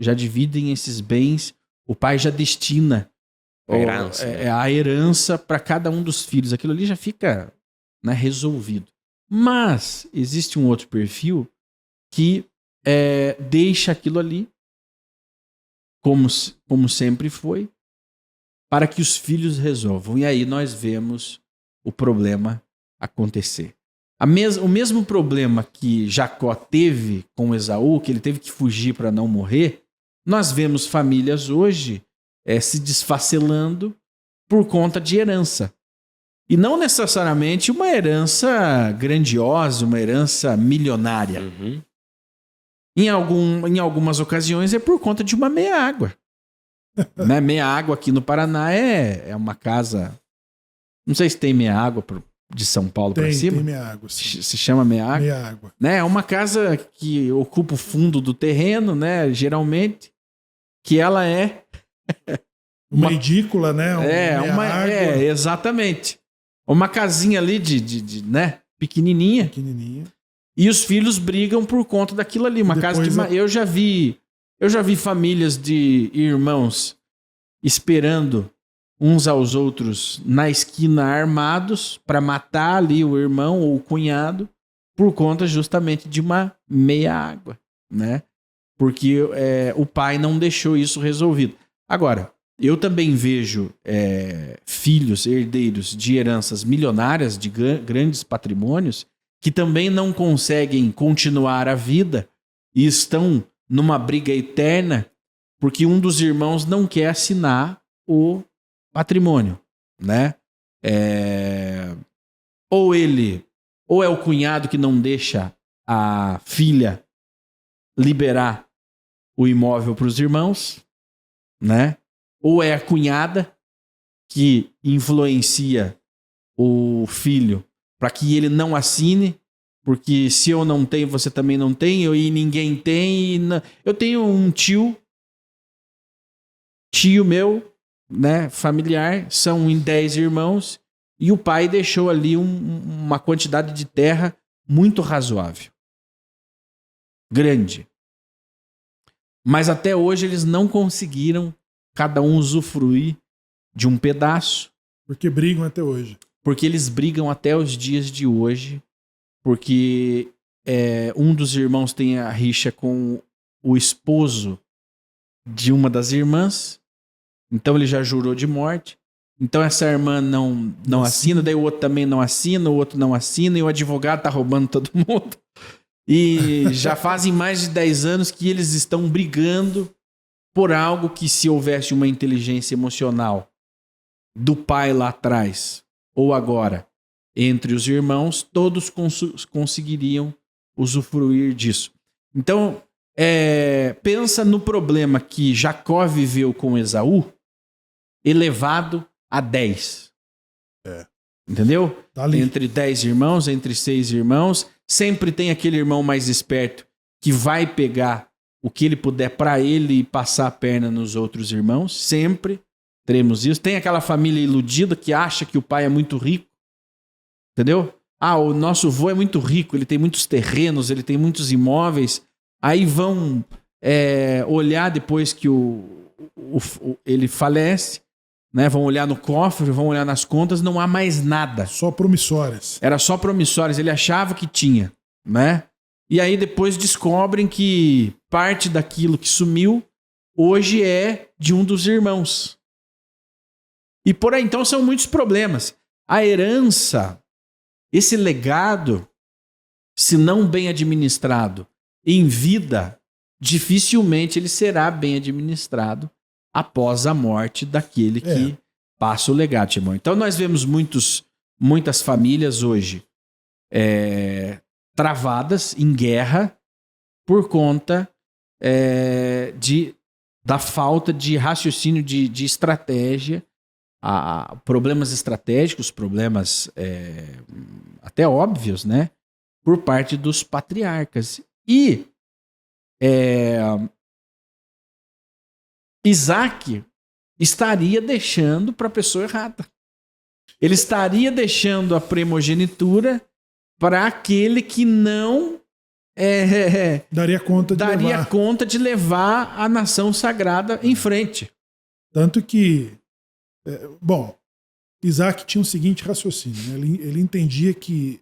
Já dividem esses bens, o pai já destina a herança para cada um dos filhos. Aquilo ali já fica, né, resolvido. Mas existe um outro perfil que deixa aquilo ali, como sempre foi, para que os filhos resolvam. E aí nós vemos o problema acontecer. O mesmo problema que Jacó teve com Esaú, que ele teve que fugir para não morrer, nós vemos famílias hoje se desfacelando por conta de herança. E não necessariamente uma herança grandiosa, uma herança milionária. Uhum. Em algumas ocasiões é por conta de uma meia-água. Né? Meia-água aqui no Paraná é uma casa... Não sei se tem meia-água de São Paulo para cima. Tem meia-água, sim. Se chama meia-água. Meia-água. Né? É uma casa que ocupa o fundo do terreno, né? Geralmente, que ela é... uma edícula, né? Exatamente. Uma casinha ali né? Pequenininha. E os filhos brigam por conta daquilo ali. Uma casa de... Eu já vi famílias de irmãos esperando uns aos outros na esquina armados para matar ali o irmão ou o cunhado por conta justamente de uma meia-água, né? Porque o pai não deixou isso resolvido. Agora, eu também vejo filhos, herdeiros de heranças milionárias, de grandes patrimônios, que também não conseguem continuar a vida e estão numa briga eterna porque um dos irmãos não quer assinar o patrimônio, né? Ou é o cunhado que não deixa a filha liberar o imóvel para os irmãos, né? Ou é a cunhada que influencia o filho para que ele não assine, porque se eu não tenho, você também não tem, e ninguém tem. Eu tenho um tio meu, né, familiar, são em 10 irmãos, e o pai deixou ali uma quantidade de terra muito razoável. Grande. Mas até hoje eles não conseguiram cada um usufruir de um pedaço. Porque brigam até hoje. Porque eles brigam até os dias de hoje, porque um dos irmãos tem a rixa com o esposo de uma das irmãs, então ele já jurou de morte. Então essa irmã não assina, daí o outro também não assina, o outro não assina, e o advogado tá roubando todo mundo. E já fazem mais de 10 anos que eles estão brigando por algo que, se houvesse uma inteligência emocional do pai lá atrás, ou agora, entre os irmãos, todos conseguiriam usufruir disso. Então, pensa no problema que Jacó viveu com Esaú, elevado a 10. Entendeu? Tá ali. Entre 10 irmãos, entre 6 irmãos. Sempre tem aquele irmão mais esperto que vai pegar o que ele puder para ele e passar a perna nos outros irmãos. Sempre teremos isso. Tem aquela família iludida que acha que o pai é muito rico. Entendeu? O nosso avô é muito rico, ele tem muitos terrenos, ele tem muitos imóveis. Aí vão olhar depois que ele falece, né? Vão olhar no cofre, vão olhar nas contas, não há mais nada. Só promissórias. Era só promissórias, ele achava que tinha, né? E aí depois descobrem que parte daquilo que sumiu hoje é de um dos irmãos. E por aí, então, são muitos problemas. A herança, esse legado, se não bem administrado em vida, dificilmente ele será bem administrado após a morte daquele que passa o legado, irmão. Então nós vemos muitas famílias hoje travadas em guerra por conta da falta de raciocínio, de estratégia, problemas estratégicos, problemas até óbvios, né? Por parte dos patriarcas. E Isaac estaria deixando para a pessoa errada. Ele estaria deixando a primogenitura para aquele que não daria conta de levar a nação sagrada em frente. Tanto que, Isaac tinha o seguinte raciocínio, né? Ele entendia que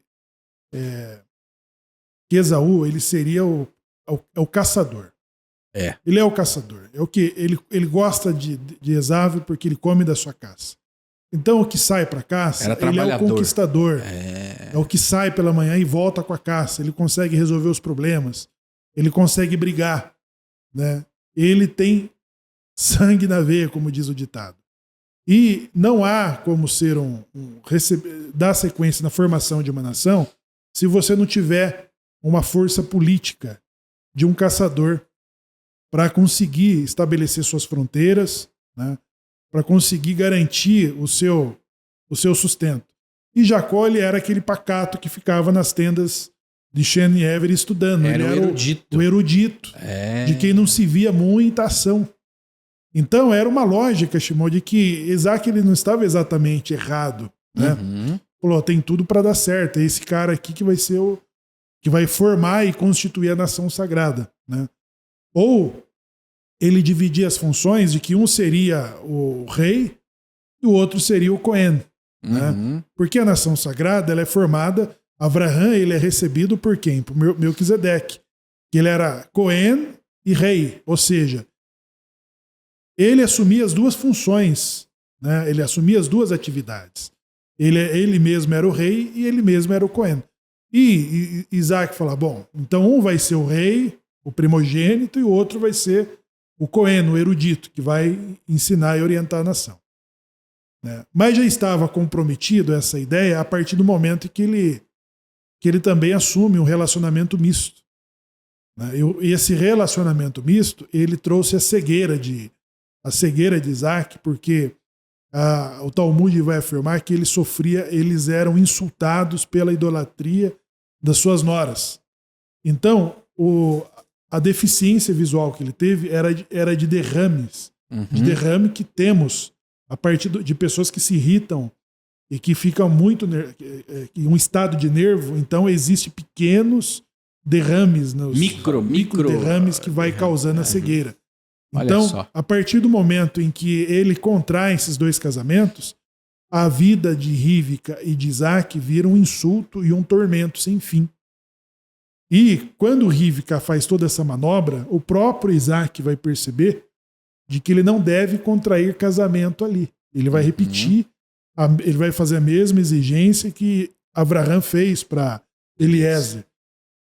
Esaú ele seria o caçador. Ele é o caçador. É o que ele gosta de Esaú porque ele come da sua caça. Então o que sai para caça, ele é o conquistador. É o que sai pela manhã e volta com a caça. Ele consegue resolver os problemas. Ele consegue brigar, né? Ele tem sangue na veia, como diz o ditado. E não há como ser dar sequência na formação de uma nação se você não tiver uma força política de um caçador para conseguir estabelecer suas fronteiras, né? Para conseguir garantir o seu sustento. E Jacó ele era aquele pacato que ficava nas tendas de Shem e Ever estudando. Era ele era o erudito de quem não se via muita ação. Então era uma lógica, Shimon, de que Isaac ele não estava exatamente errado, né? Uhum. Falou, tem tudo para dar certo. É esse cara aqui que vai ser que vai formar e constituir a nação sagrada, né? Ou ele dividia as funções de que um seria o rei e o outro seria o Cohen, né? Porque a nação sagrada ela é formada, Abraham ele é recebido por quem? Por Melquisedeque, que ele era Cohen e rei, ou seja, ele assumia as duas funções, né? Ele assumia as duas atividades. Ele mesmo era o rei e ele mesmo era o Cohen. E Isaac fala, bom, então um vai ser o rei, o primogênito, e o outro vai ser o Cohen, o erudito, que vai ensinar e orientar a nação, né? Mas já estava comprometido essa ideia a partir do momento que ele também assume um relacionamento misto, né? E esse relacionamento misto, ele trouxe a cegueira de Isaac, porque o Talmud vai afirmar que eles eram insultados pela idolatria das suas noras. Então, a deficiência visual que ele teve era de derrames, de derrame que temos a partir de pessoas que se irritam e que ficam muito em um estado de nervo. Então, existem pequenos derrames, micro derrames que vai causando a cegueira. Então, a partir do momento em que ele contrai esses dois casamentos, a vida de Rivka e de Isaac vira um insulto e um tormento sem fim. E quando Rivka faz toda essa manobra, o próprio Isaac vai perceber de que ele não deve contrair casamento ali. Ele vai repetir, ele vai fazer a mesma exigência que Abraham fez para Eliezer.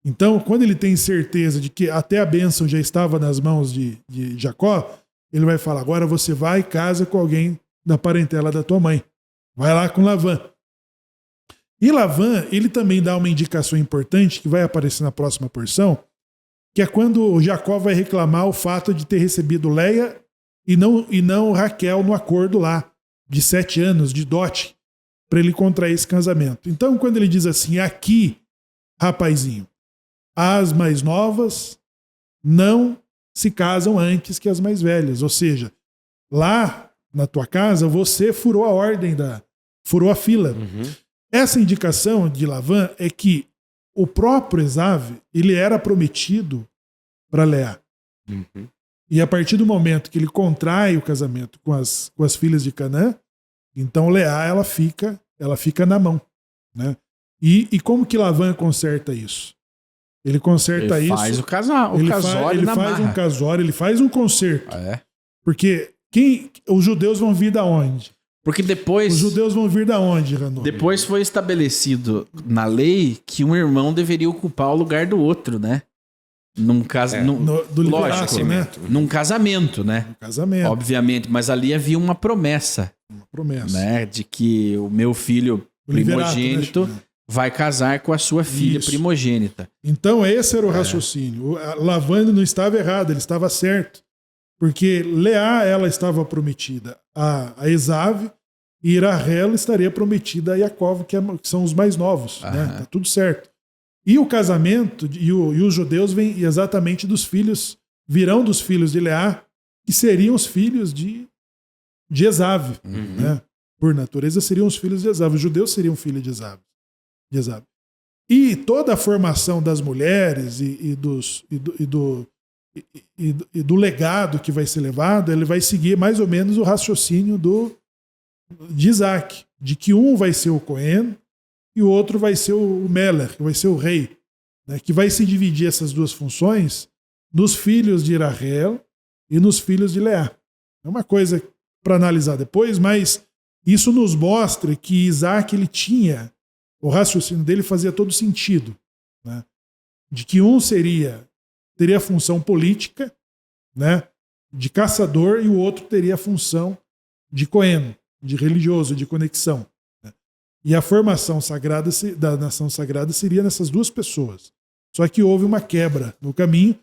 Então, quando ele tem certeza de que até a bênção já estava nas mãos de Jacó, ele vai falar, agora você vai e casa com alguém da parentela da tua mãe. Vai lá com Lavã. E Lavã, ele também dá uma indicação importante que vai aparecer na próxima porção, que é quando Jacó vai reclamar o fato de ter recebido Leia e não Raquel no acordo lá, de 7 anos, de dote, para ele contrair esse casamento. Então, quando ele diz assim, aqui, rapazinho, as mais novas não se casam antes que as mais velhas. Ou seja, lá na tua casa, você furou a ordem, furou a fila. Uhum. Essa indicação de Lavan é que o próprio Esav, ele era prometido para Leá. Uhum. E a partir do momento que ele contrai o casamento com as filhas de Canaã, então Leá ela fica na mão, né? E como que Lavan conserta isso? Ele conserta ele isso. Faz o casório Ele na faz marra. um casório, ele faz um conserto. É. Porque os judeus vão vir da onde? Porque depois. Os judeus vão vir da onde, Ranu? Depois foi estabelecido na lei que um irmão deveria ocupar o lugar do outro, né? Num casamento. Do Lógico, né? Num casamento, né? Um casamento. Obviamente, mas ali havia uma promessa. Uma promessa. Né? De que o meu filho primogênito vai casar com a sua filha primogênita. Então, esse era o raciocínio. Lavan não estava errado, ele estava certo. Porque Leá, ela estava prometida a Esav e Rachel estaria prometida a Jacó, que são os mais novos. Né? Tá tudo certo. E o casamento, e os judeus vêm exatamente virão dos filhos de Leá, que seriam os filhos de Esav. Uhum. Né? Por natureza, seriam os filhos de Esav. Os judeus seriam filhos de Esav. E toda a formação das mulheres e do legado que vai ser levado, ele vai seguir mais ou menos o raciocínio de Isaac, de que um vai ser o Cohen e o outro vai ser o Melech, que vai ser o rei, né, que vai se dividir essas duas funções nos filhos de Rachel e nos filhos de Leá. É uma coisa para analisar depois, mas isso nos mostra que Isaac ele tinha, o raciocínio dele fazia todo sentido, né, de que um teria a função política, né, de caçador, e o outro teria a função de Cohen, de religioso, de conexão. Né? E a formação sagrada da nação sagrada seria nessas duas pessoas. Só que houve uma quebra no caminho.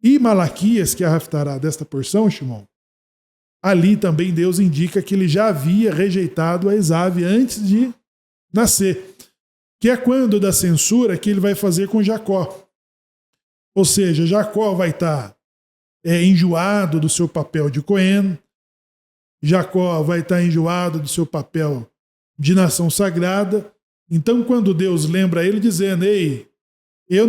E Malaquias, que é a Haftará desta porção, Shimon, ali também Deus indica que ele já havia rejeitado a Esav antes de nascer. Que é quando da censura que ele vai fazer com Jacó. Ou seja, Jacó vai estar enjoado do seu papel de Cohen, Jacó vai estar enjoado do seu papel de nação sagrada. Então, quando Deus lembra ele dizendo, ei, eu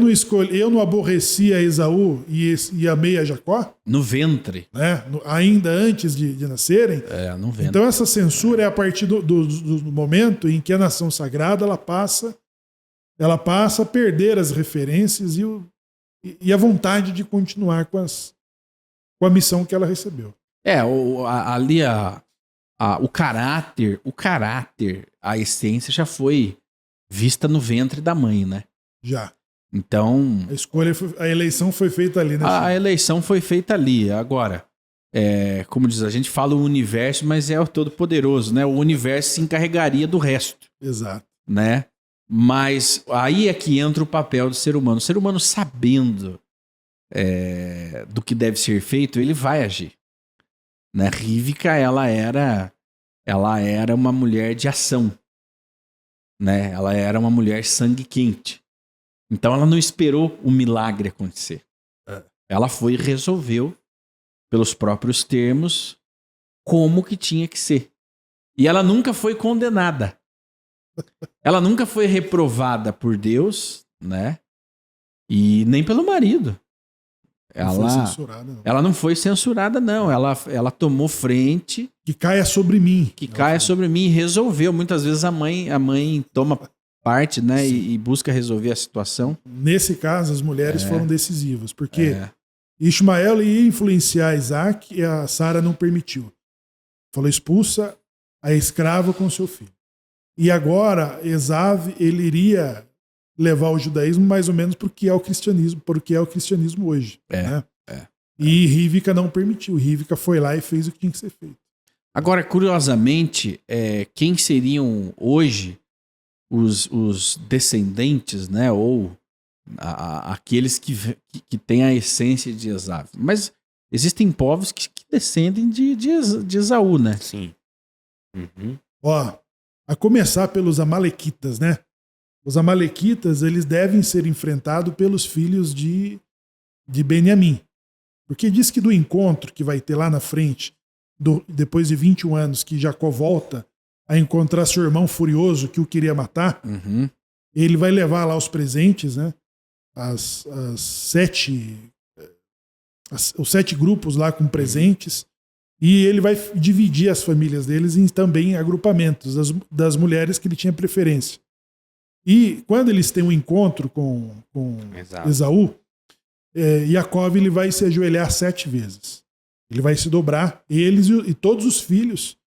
não aborreci a Esaú e amei a Jacó? No ventre. Né? Ainda antes de nascerem. No ventre. Então, essa censura é a partir do momento em que a nação sagrada ela passa a perder as referências e a vontade de continuar com a missão que ela recebeu. Ali o caráter, a essência já foi vista no ventre da mãe, né? Já. Então... A eleição foi feita ali, né? A eleição foi feita ali. Agora, como diz, a gente fala o universo, mas é o Todo-Poderoso, né? O universo se encarregaria do resto. Exato. Né? Mas aí é que entra o papel do ser humano. O ser humano, sabendo do que deve ser feito, ele vai agir. Né? Rívika, ela era uma mulher de ação. Né? Ela era uma mulher sangue quente. Então ela não esperou o milagre acontecer. Ela foi e resolveu, pelos próprios termos, como que tinha que ser. E ela nunca foi condenada. Ela nunca foi reprovada por Deus, né? E nem pelo marido. Ela não foi censurada, não. Ela tomou frente. Que caia sobre mim. E resolveu. Muitas vezes a mãe toma parte, né? E busca resolver a situação. Nesse caso, as mulheres foram decisivas. Porque Ismael ia influenciar Isaac e a Sara não permitiu. Falou, expulsa a escrava com seu filho. E agora, Esav, ele iria levar o judaísmo mais ou menos porque é o cristianismo hoje. Né? E Rívika não permitiu. Rívika foi lá e fez o que tinha que ser feito. Agora, curiosamente, quem seriam hoje os descendentes, né? Ou aqueles que têm a essência de Esav? Mas existem povos que descendem de Esaú, né? Sim. Uhum. Ó, A começar pelos amalequitas, né? Os amalequitas, eles devem ser enfrentados pelos filhos de Beniamim. Porque diz que do encontro que vai ter lá na frente, depois de 21 anos, que Jacó volta a encontrar seu irmão furioso que o queria matar, ele vai levar lá os presentes, né? Os 7 grupos lá com presentes, e ele vai dividir as famílias deles também em agrupamentos das mulheres que ele tinha preferência. E quando eles têm um encontro com Esaú, Jacó ele vai se ajoelhar 7 vezes. Ele vai se dobrar, eles e todos os filhos,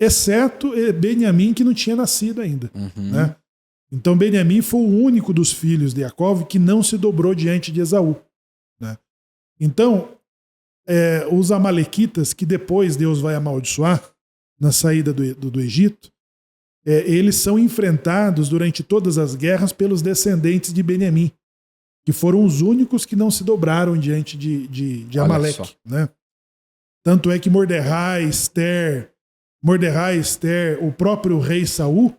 exceto Beniamim, que não tinha nascido ainda. Né? Então Beniamim foi o único dos filhos de Jacó que não se dobrou diante de Esaú. Né? Então, os amalequitas, que depois Deus vai amaldiçoar na saída do Egito, eles são enfrentados durante todas as guerras pelos descendentes de Beniamim, que foram os únicos que não se dobraram diante de Amaleque. Né? Tanto é que Mordecai, Esther, o próprio rei Saul,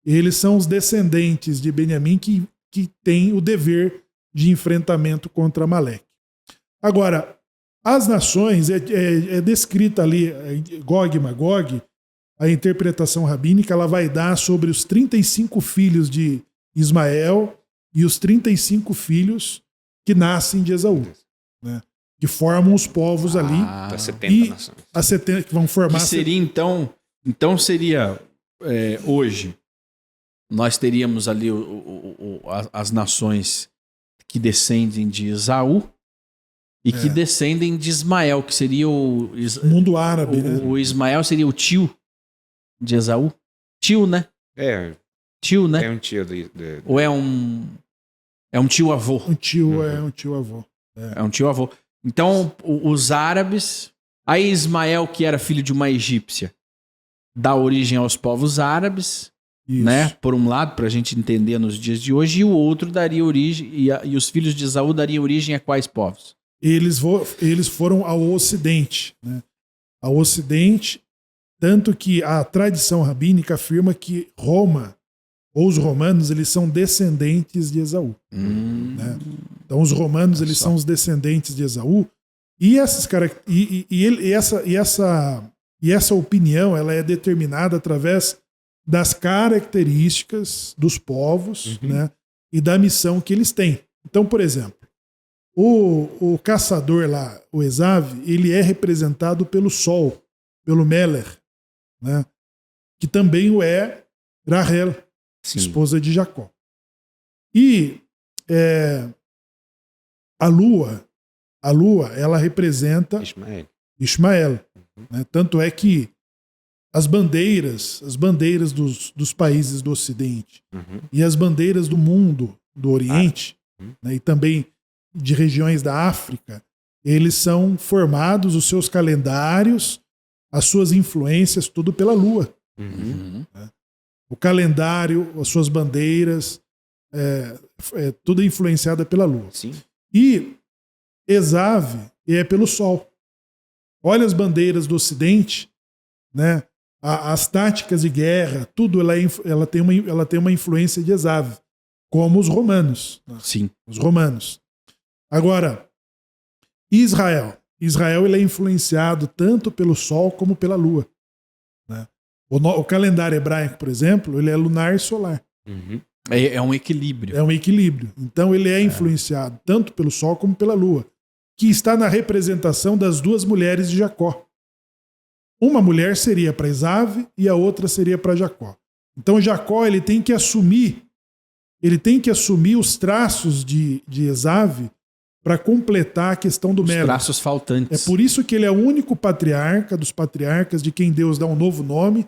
eles são os descendentes de Beniamim que têm o dever de enfrentamento contra Amaleque. Agora, as nações, é descrita ali, Gog e Magog, a interpretação rabínica, ela vai dar sobre os 35 filhos de Ismael e os 35 filhos que nascem de Esaú, né? Que formam os povos ali. As 70 nações. As 70 que vão formar... Que seria, então seria, hoje, nós teríamos ali as nações que descendem de Esaú e que descendem de Ismael, que seria o mundo árabe, né? O Ismael seria o tio de Esaú? Tio, né? Tio, né? É um tio Ou é um tio-avô? Um tio-avô. É um tio-avô. Então, os árabes... Aí Ismael, que era filho de uma egípcia, dá origem aos povos árabes, né? Por um lado, para a gente entender nos dias de hoje, e o outro daria origem... E os filhos de Esaú dariam origem a quais povos? Eles foram ao Ocidente, né? Ao Ocidente, tanto que a tradição rabínica afirma que Roma, ou os romanos, eles são descendentes de Esaú. Né? Então os romanos, eles são os descendentes de Esaú, e essa opinião, ela é determinada através das características dos povos, né? E da missão que eles têm. Então, por exemplo, o caçador lá, o Esav, ele é representado pelo Sol, pelo Meler, né? Que também o é Rahel, esposa de Jacó. E a lua, ela representa Ismael. Né? Tanto é que as bandeiras dos países do Ocidente e as bandeiras do mundo, do Oriente, né? E também de regiões da África, eles são formados, os seus calendários, as suas influências, tudo pela lua. Né? O calendário, as suas bandeiras, tudo é influenciado pela lua. Sim. E Esav é pelo sol. Olha as bandeiras do Ocidente, né? As táticas de guerra, tudo ela tem uma influência de Esav, como os romanos. Né? Sim. Os romanos. Agora, Israel ele é influenciado tanto pelo sol como pela lua. Né? O calendário hebraico, por exemplo, ele é lunar e solar. É um equilíbrio. É um equilíbrio. Então ele é influenciado tanto pelo sol como pela lua, que está na representação das 2 mulheres de Jacó. Uma mulher seria para Esav e a outra seria para Jacó. Então Jacó ele tem que assumir os traços de Esav para completar a questão do Meler. Os traços faltantes. É por isso que ele é o único patriarca dos patriarcas de quem Deus dá um novo nome,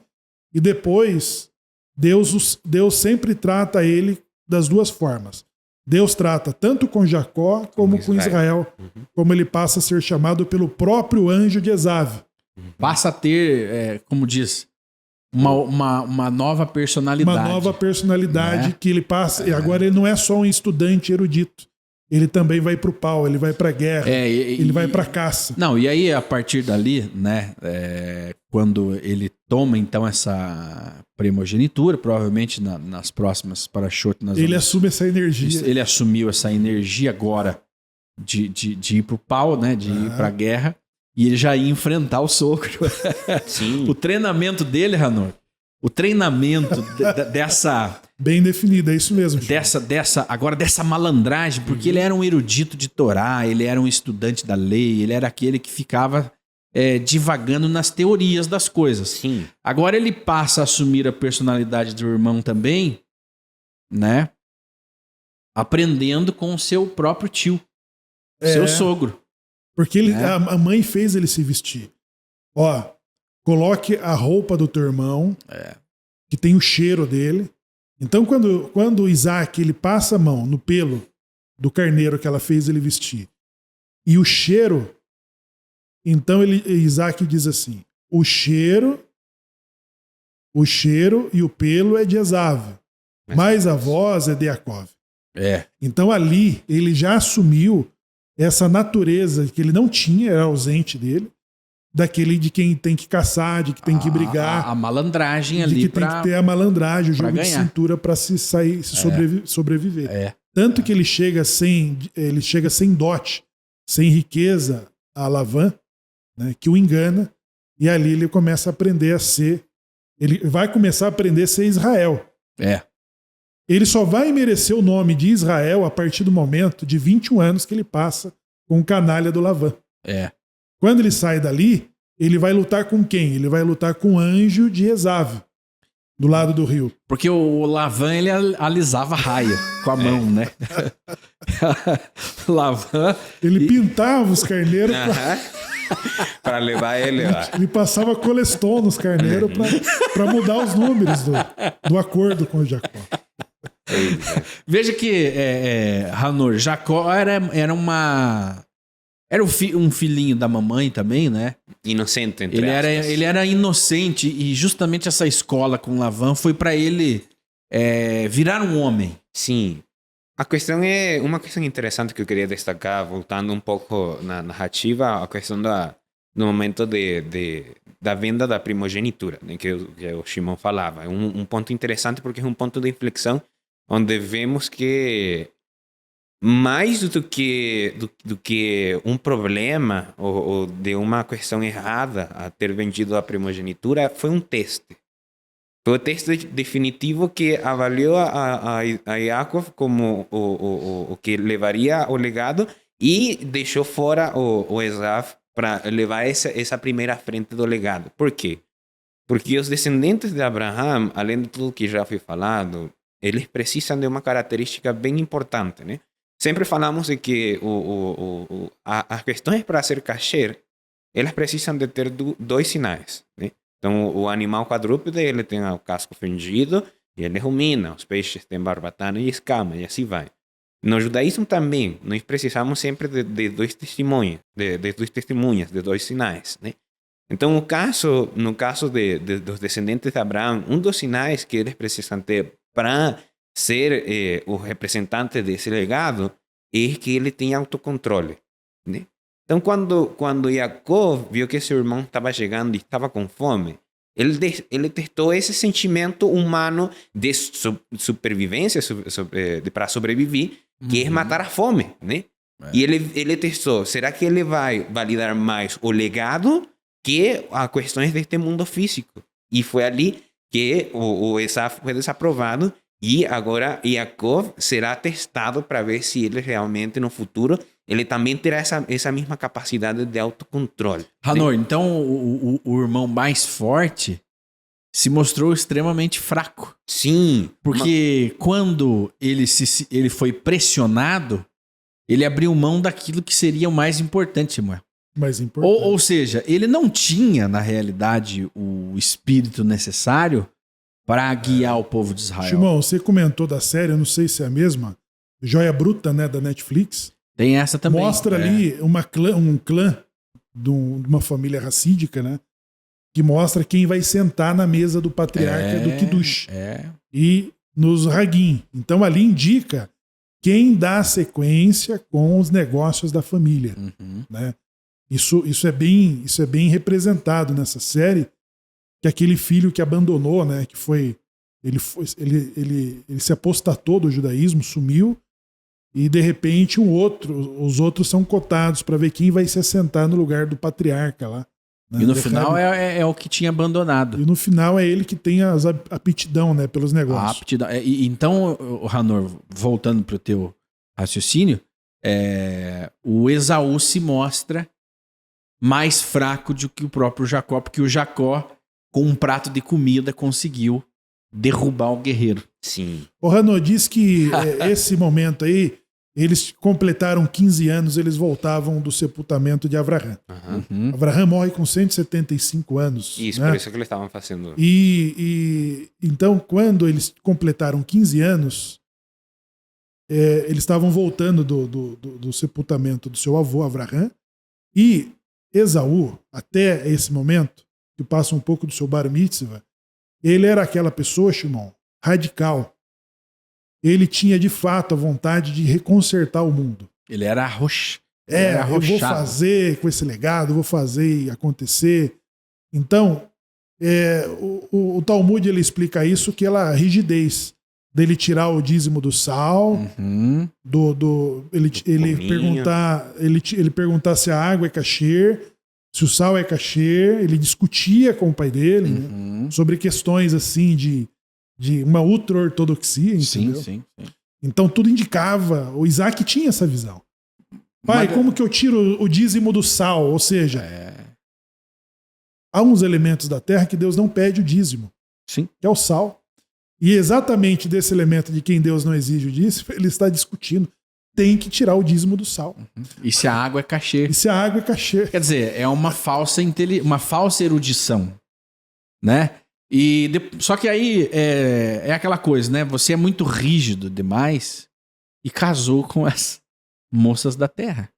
e depois Deus sempre trata ele das 2 formas. Deus trata tanto com Jacó como com Israel, como ele passa a ser chamado pelo próprio anjo de Esav. Passa a ter, como diz, uma nova personalidade. Uma nova personalidade, né? Que ele passa. E agora ele não é só um estudante erudito. ele também vai pro pau, ele vai pra guerra, ele vai pra caça. Não, e aí a partir dali, né, quando ele toma então essa primogenitura, provavelmente nas próximas Parashot ele assume essa energia. Ele assumiu essa energia agora de ir pro pau, né, de ir pra guerra, e ele já ia enfrentar o sogro. Sim. O treinamento dele, Ranor, o treinamento dessa... Bem definido, é isso mesmo. Dessa malandragem, porque ele era um erudito de Torá, ele era um estudante da lei, ele era aquele que ficava divagando nas teorias das coisas. Sim. Agora ele passa a assumir a personalidade do irmão também, né? Aprendendo com o seu próprio tio, seu sogro. Porque a mãe fez ele se vestir. Ó, coloque a roupa do teu irmão, que tem o cheiro dele. Então, quando Isaac ele passa a mão no pelo do carneiro que ela fez ele vestir, e o cheiro, então Isaac diz assim: o cheiro e o pelo é de Esav, mas a voz é de Jacó. Então ali ele já assumiu essa natureza que ele não tinha, era ausente dele, daquele de quem tem que caçar, de que tem que brigar. A malandragem de ali que tem que ter a malandragem, o jogo de cintura para sobreviver. Tanto que ele chega sem dote, sem riqueza a Lavan, né, que o engana, e ali ele começa a aprender a ser, ele vai começar a aprender a ser Israel. Ele só vai merecer o nome de Israel a partir do momento de 21 anos que ele passa com o canalha do Lavan. Quando ele sai dali, ele vai lutar com quem? Ele vai lutar com o anjo de Esav, do lado do rio. Porque o Lavan, ele alisava raia com a mão, né? Lavan... Ele pintava os carneiros para levar ele lá. Ele passava coleston nos carneiros para mudar os números do acordo com o Jacó. Veja que, Ranor, Jacó era um filhinho da mamãe também, né? Inocente, ele era inocente, e justamente essa escola com Lavan foi para ele virar um homem. Sim. A questão é uma questão interessante que eu queria destacar, voltando um pouco na narrativa, a questão do momento da venda da primogenitura, né, que o Shimon falava. É um ponto interessante porque é um ponto de inflexão onde vemos que mais do que um problema ou de uma questão errada a ter vendido a primogenitura, foi um teste. Foi o teste definitivo que avaliou a Yaakov como o que levaria o legado e deixou fora o Esav para levar essa primeira frente do legado. Por quê? Porque os descendentes de Abraham, além de tudo que já foi falado, eles precisam de uma característica bem importante, né? Sempre falamos de que as questões para ser kasher, elas precisam de ter dois sinais, né? Então, o animal quadrúpede, ele tem o casco fendido e ele rumina. Os peixes têm barbatana e escama, e assim vai. No judaísmo também, nós precisamos sempre de dois testemunhas, de dois sinais, né? Então, no caso dos descendentes de Abraão, um dos sinais que eles precisam ter para ser o representante desse legado é que ele tem autocontrole, né? Então, quando Jacó viu que seu irmão estava chegando e estava com fome, ele testou esse sentimento humano de supervivência, para sobreviver, que é matar a fome, né? E ele testou, será que ele vai validar mais o legado que as questões deste mundo físico? E foi ali que o Esav foi desaprovado, e agora Jacó será testado para ver se ele realmente no futuro ele também terá essa mesma capacidade de autocontrole. Ranor, então o irmão mais forte se mostrou extremamente fraco. Sim. Porque quando ele foi pressionado, ele abriu mão daquilo que seria o mais importante, Samuel. Mais importante. Ou seja, ele não tinha, na realidade, o espírito necessário para guiar o povo de Israel. Shimon, você comentou da série, eu não sei se é a mesma, Joia Bruta, né, da Netflix. Tem essa também. Mostra ali um clã de uma família racídica, né? Que mostra quem vai sentar na mesa do patriarca do Kiddush. E nos Hagim. Então ali indica quem dá sequência com os negócios da família. Né? Isso é bem representado nessa série, que aquele filho que abandonou, né, que foi ele se apostatou do judaísmo, sumiu, e de repente os outros são cotados para ver quem vai se assentar no lugar do patriarca lá. Né? E no final é o que tinha abandonado. E no final é ele que tem a aptidão, né, pelos negócios. A aptidão. Então, Ranor, voltando para o teu raciocínio, o Esaú se mostra mais fraco do que o próprio Jacó, porque o Jacó, com um prato de comida, conseguiu derrubar o guerreiro. Sim. O Ranor diz que esse momento aí, eles completaram 15 anos, eles voltavam do sepultamento de Avraham. Avraham morre com 175 anos. Isso, né? por isso que eles estavam fazendo. E então, quando eles completaram 15 anos, eles estavam voltando do sepultamento do seu avô, Avraham, e Esaú, até esse momento, que passa um pouco do seu bar mitzvah, ele era aquela pessoa, Shimon, radical. Ele tinha, de fato, a vontade de reconsertar o mundo. Ele era arrochado. Eu vou fazer com esse legado, vou fazer acontecer. Então, o Talmud ele explica isso, que ela a rigidez dele tirar o dízimo do sal, ele perguntar se a água é kasher, se o sal é kasher. Ele discutia com o pai dele, né, sobre questões assim de uma ultra-ortodoxia, entendeu? Sim. Então tudo indicava, o Isaac tinha essa visão. Pai, como que eu tiro o dízimo do sal? Ou seja, há uns elementos da terra que Deus não pede o dízimo, Sim. que é o sal. E exatamente desse elemento de quem Deus não exige o dízimo, ele está discutindo. Tem que tirar o dízimo do sal. E se a água é cachê? Quer dizer, é uma falsa erudição, né? Só que aí é aquela coisa, né? Você é muito rígido demais e casou com as moças da terra.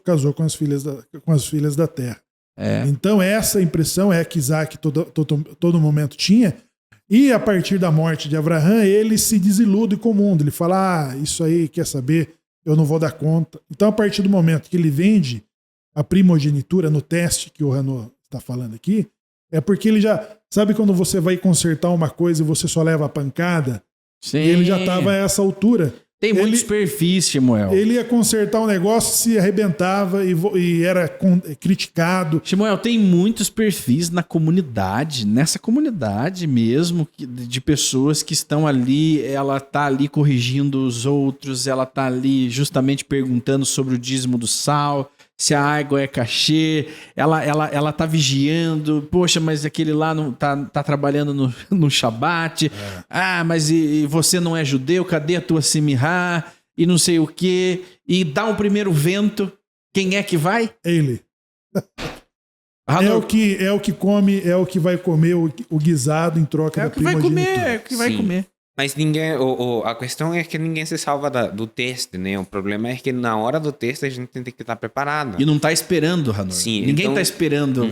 Casou com as filhas da terra. Então essa impressão é que Isaac todo momento tinha. E a partir da morte de Avraham, ele se desilude com o mundo. Ele fala, isso aí, quer saber? Eu não vou dar conta. Então a partir do momento que ele vende a primogenitura no teste que o Ranor está falando aqui, é porque ele já... Sabe quando você vai consertar uma coisa e você só leva a pancada? Sim. E ele já estava a essa altura. Tem muitos perfis, Shmuel. Ele ia consertar um negócio, se arrebentava e era criticado. Shmuel, tem muitos perfis na comunidade, nessa comunidade mesmo, de pessoas que estão ali, ela tá ali corrigindo os outros, ela tá ali justamente perguntando sobre o dízimo do sal, se a água é cachê, ela tá vigiando, poxa, mas aquele lá não tá trabalhando no Shabat, mas e você não é judeu, cadê a tua Simihá, e não sei o quê, e dá um primeiro vento, quem é que vai? Ele. É o que come, é o que vai comer o guisado em troca da primogenitura. É o que vai comer. Mas ninguém, a questão é que ninguém se salva do teste, né? O problema é que na hora do teste a gente tem que estar preparado. E não tá esperando, Ranor. Sim, ninguém então... tá esperando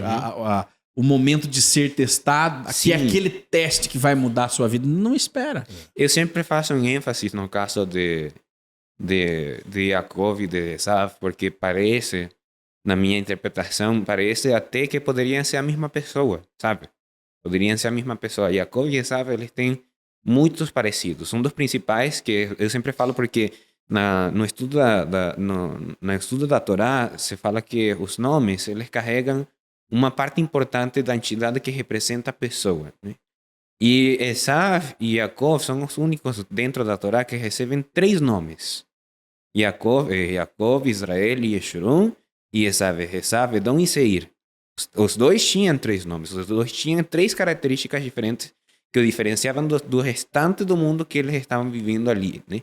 o momento de ser testado, que é aquele teste que vai mudar a sua vida. Não espera. Eu sempre faço um ênfase no caso de Yaakov e de Esav, porque parece, na minha interpretação, parece até que poderiam ser a mesma pessoa, sabe? Poderiam ser a mesma pessoa. Yaakov e Esav, eles têm muitos parecidos. Um dos principais, que eu sempre falo porque no estudo no estudo da Torá, se fala que os nomes, eles carregam uma parte importante da entidade que representa a pessoa, né? E Esav e Yaakov são os únicos dentro da Torá que recebem 3 nomes. Yaakov, Israel e Yeshurun, e Esav, Edom e Seir. Os dois tinham 3 nomes, os dois tinham 3 características diferentes que o diferenciavam do restante do mundo que eles estavam vivendo ali, né?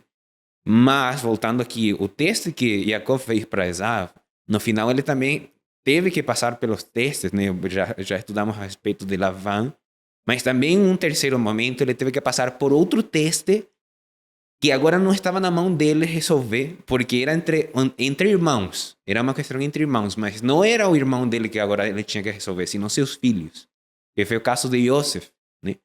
Mas, voltando aqui, o teste que Yaakov fez para Esav, no final ele também teve que passar pelos testes, né? Já estudamos a respeito de Lavan, mas também em um terceiro momento ele teve que passar por outro teste que agora não estava na mão dele resolver, porque era entre irmãos. Era uma questão entre irmãos, mas não era o irmão dele que agora ele tinha que resolver, senão seus filhos. Que foi o caso de Yosef, né?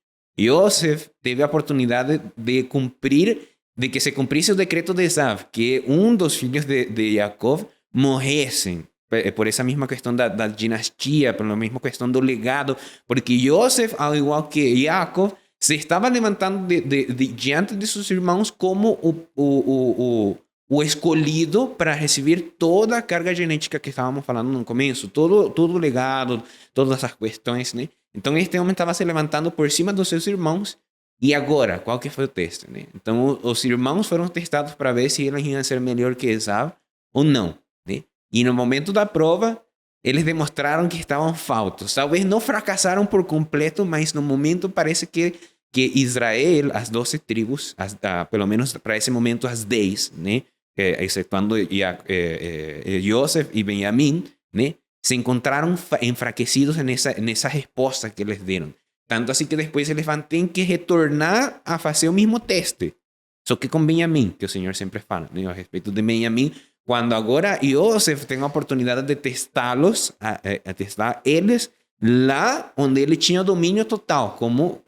Yosef teve a oportunidade de cumprir, de que se cumprisse o decreto de Esav, que um dos filhos de Jacob morressem por essa mesma questão da dinastia, por a mesma questão do legado, porque Joseph, ao igual que Jacob, se estava levantando diante de seus irmãos como o escolhido para receber toda a carga genética que estávamos falando no começo, todo o legado, todas essas questões, né? Então este homem estava se levantando por cima dos seus irmãos. E agora, qual que foi o teste, né? Então os irmãos foram testados para ver se eles iam ser melhor que Esaú ou não, né? E no momento da prova, eles demonstraram que estavam faltos. Talvez não fracassaram por completo, mas no momento parece que Israel, as 12 tribos, pelo menos para esse momento as 10, né? Excetuando Joseph e Benjamim, né? Se encontraram enfraquecidos nessa resposta que eles deram. Tanto assim que depois eles vão ter que retornar a fazer o mesmo teste. Só que com Benjamim, que o Senhor sempre fala, né? A respeito de Benjamim, quando agora Joseph tem a oportunidade de testá-los, a testar eles lá onde ele tinha domínio total, como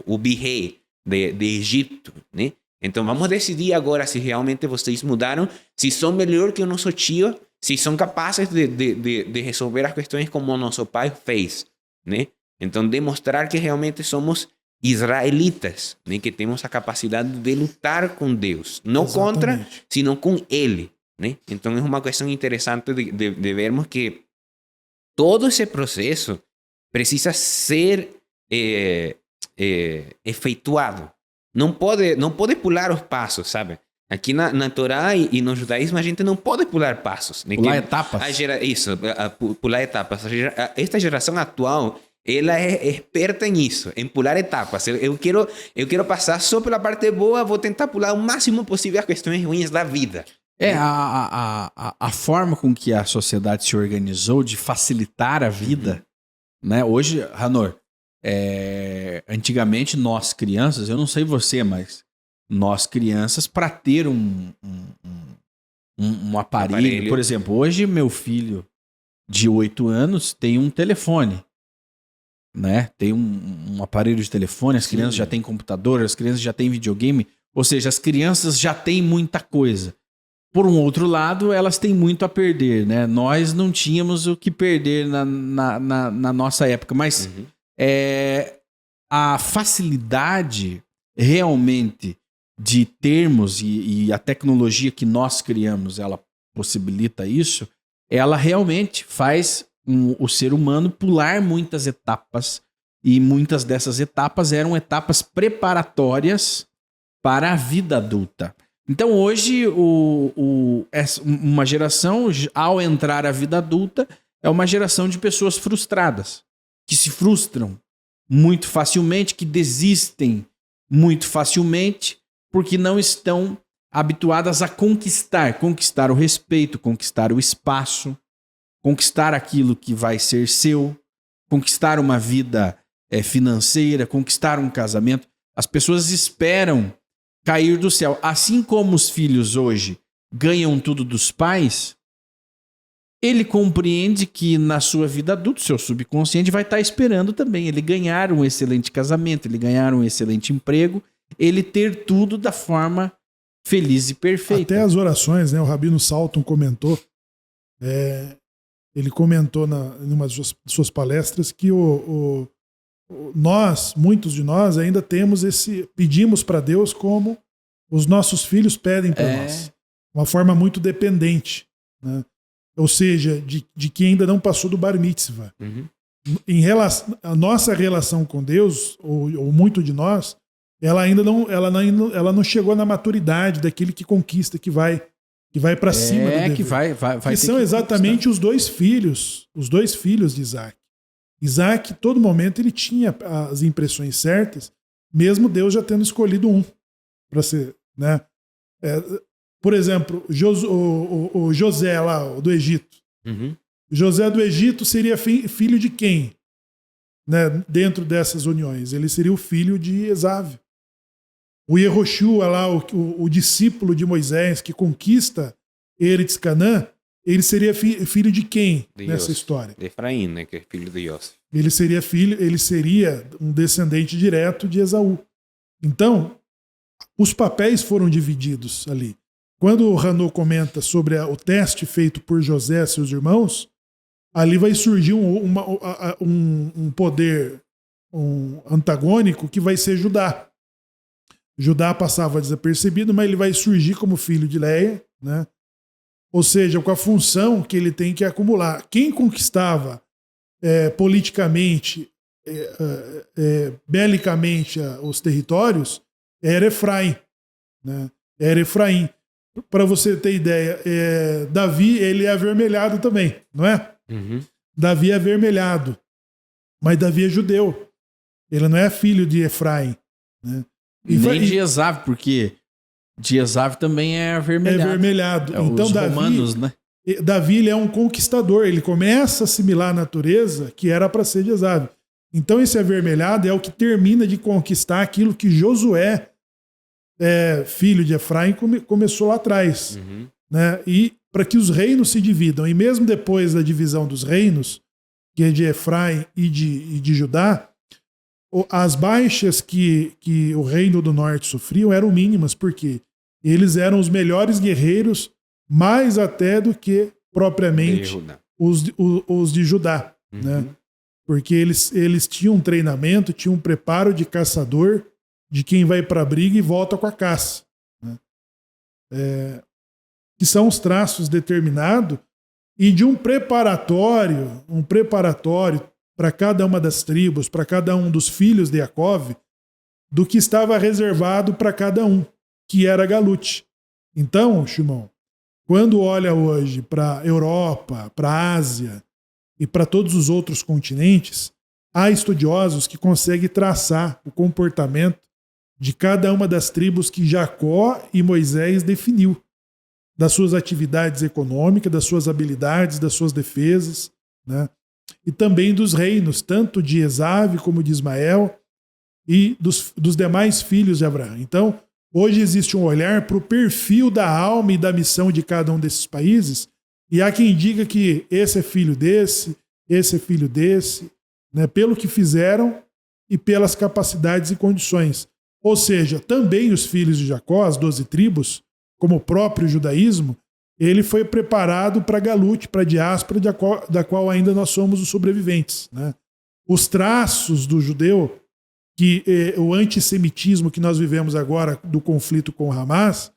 o virrei de Egito, né? Então vamos decidir agora se realmente vocês mudaram, se são melhor que o nosso tio, se são capazes de resolver as questões como o nosso pai fez, né? Então demonstrar que realmente somos israelitas, né? Que temos a capacidade de lutar com Deus, não contra, sino com Ele, né? Então é uma questão interessante de vermos que todo esse processo precisa ser efetuado. Não pode pular os passos, sabe? Aqui na Torá e no judaísmo a gente não pode pular passos. Né? Pular etapas. Pular etapas. Esta geração atual, ela é experta nisso, em pular etapas. Eu quero passar só pela parte boa, vou tentar pular o máximo possível as questões ruins da vida. A forma com que a sociedade se organizou de facilitar a vida, né? Hoje, Ranor, antigamente nós crianças, eu não sei você, mas nós crianças, para ter um aparelho, por exemplo, hoje meu filho de 8 anos tem um telefone, né? Tem um aparelho de telefone, as crianças já têm computador, as crianças já têm videogame, ou seja, as crianças já têm muita coisa. Por um outro lado, elas têm muito a perder, né? Nós não tínhamos o que perder na nossa época, mas a facilidade realmente de termos e a tecnologia que nós criamos, ela possibilita isso, ela realmente faz o ser humano pular muitas etapas, e muitas dessas etapas eram etapas preparatórias para a vida adulta. Então hoje uma geração, ao entrar a vida adulta, é uma geração de pessoas frustradas, que se frustram muito facilmente, que desistem muito facilmente, porque não estão habituadas a conquistar o respeito, conquistar o espaço, conquistar aquilo que vai ser seu, conquistar uma vida financeira, conquistar um casamento. As pessoas esperam cair do céu. Assim como os filhos hoje ganham tudo dos pais, ele compreende que na sua vida adulta, seu subconsciente vai estar esperando também ele ganhar um excelente casamento, ele ganhar um excelente emprego, ele ter tudo da forma feliz e perfeita. Até as orações, né? O Rabino Salton comentou, ele comentou em uma de suas palestras que muitos de nós ainda temos pedimos para Deus como os nossos filhos pedem para nós. Uma forma muito dependente, né? Ou seja, de quem ainda não passou do bar mitzvah. Em relação, a nossa relação com Deus, ou muito de nós, ela não chegou na maturidade daquele que conquista, que vai para cima do dever. Que são exatamente os dois filhos de Isaac. Isaac, todo momento, ele tinha as impressões certas, mesmo Deus já tendo escolhido um para ser, né? Por exemplo, o José lá, do Egito. José do Egito seria filho de quem? Né? Dentro dessas uniões. Ele seria o filho de Esaú. O Yehoshua lá, o discípulo de Moisés, que conquista Eretz Canaã, ele seria filho de quem nessa história? De Efraim, né? Que é filho de Yosef. Ele seria um descendente direto de Esaú. Então, os papéis foram divididos ali. Quando o Hanô comenta sobre o teste feito por José e seus irmãos, ali vai surgir um poder antagônico que vai ser Judá. Judá passava desapercebido, mas ele vai surgir como filho de Leia, né? Ou seja, com a função que ele tem que acumular. Quem conquistava politicamente, belicamente os territórios era Efraim, né? Era Efraim. Para você ter ideia, Davi ele é avermelhado também, não é? Uhum. Davi é avermelhado, mas Davi é judeu. Ele não é filho de Efraim, né? Nem de Esav, porque de Esav também é avermelhado. É avermelhado. Então, os Davi, romanos, né? Davi ele é um conquistador. Ele começa a assimilar a natureza que era para ser de Esav. Então, esse avermelhado é o que termina de conquistar aquilo que Josué, filho de Efraim, começou lá atrás. Uhum. Né? E para que os reinos se dividam. E mesmo depois da divisão dos reinos, que é de Efraim e de Judá, as baixas que o reino do norte sofriam eram mínimas, porque eles eram os melhores guerreiros, mais até do que propriamente os de Judá. Uhum. Né? Porque eles tinham um treinamento, tinham um preparo de caçador, de quem vai para a briga e volta com a caça. Né? Que são os traços determinados e de um preparatório para cada uma das tribos, para cada um dos filhos de Jacó, do que estava reservado para cada um, que era Galute. Então, Shimon, quando olha hoje para a Europa, para a Ásia e para todos os outros continentes, há estudiosos que conseguem traçar o comportamento de cada uma das tribos que Jacó e Moisés definiu, das suas atividades econômicas, das suas habilidades, das suas defesas, né? E também dos reinos, tanto de Esav como de Ismael e dos demais filhos de Abraão. Então, hoje existe um olhar para o perfil da alma e da missão de cada um desses países, e há quem diga que esse é filho desse, né, pelo que fizeram e pelas capacidades e condições. Ou seja, também os filhos de Jacó, as 12 tribos, como o próprio judaísmo, ele foi preparado para Galute, para a diáspora, da qual ainda nós somos os sobreviventes. Né? Os traços do judeu, o antissemitismo que nós vivemos agora do conflito com o Hamas,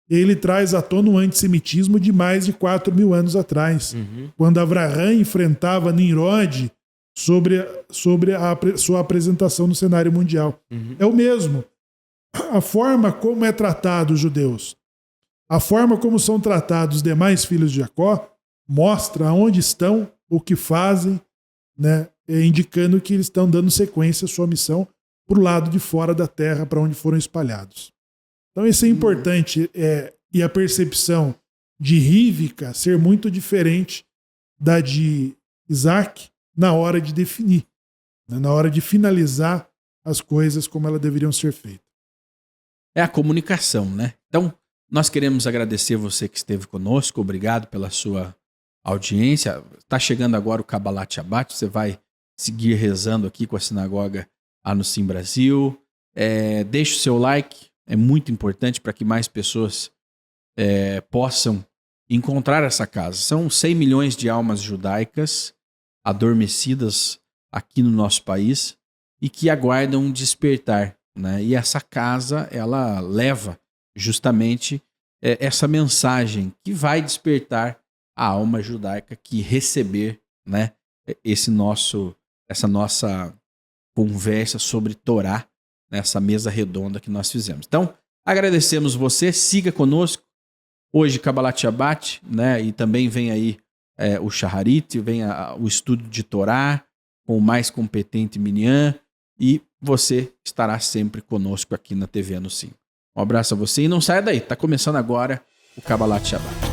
ele traz à tona um antissemitismo de mais de 4.000 anos atrás, quando Avraham enfrentava Nimrod sobre a sua apresentação no cenário mundial. É o mesmo. A forma como é tratado os judeus, a forma como são tratados os demais filhos de Jacó, mostra onde estão, o que fazem, né, indicando que eles estão dando sequência à sua missão para o lado de fora da terra, para onde foram espalhados. Então isso é importante, e a percepção de Rívika ser muito diferente da de Isaac na hora de definir, né, na hora de finalizar as coisas como elas deveriam ser feitas. É a comunicação, né? Então, nós queremos agradecer você que esteve conosco, obrigado pela sua audiência. Está chegando agora o Kabbalat Shabbat, você vai seguir rezando aqui com a sinagoga Anusim Brasil. Deixe o seu like, é muito importante para que mais pessoas possam encontrar essa casa. São 100 milhões de almas judaicas adormecidas aqui no nosso país e que aguardam um despertar, né? E essa casa, ela leva justamente essa mensagem que vai despertar a alma judaica que receber, né, essa nossa conversa sobre Torá, nessa mesa redonda que nós fizemos. Então, agradecemos você, siga conosco. Hoje, Kabbalat Shabbat, né, e também vem aí o Shaharit, vem o estudo de Torá com o mais competente Minyan, e você estará sempre conosco aqui na TV Anusim. Um abraço a você e não saia daí, está começando agora o Kabbalat Shabbat.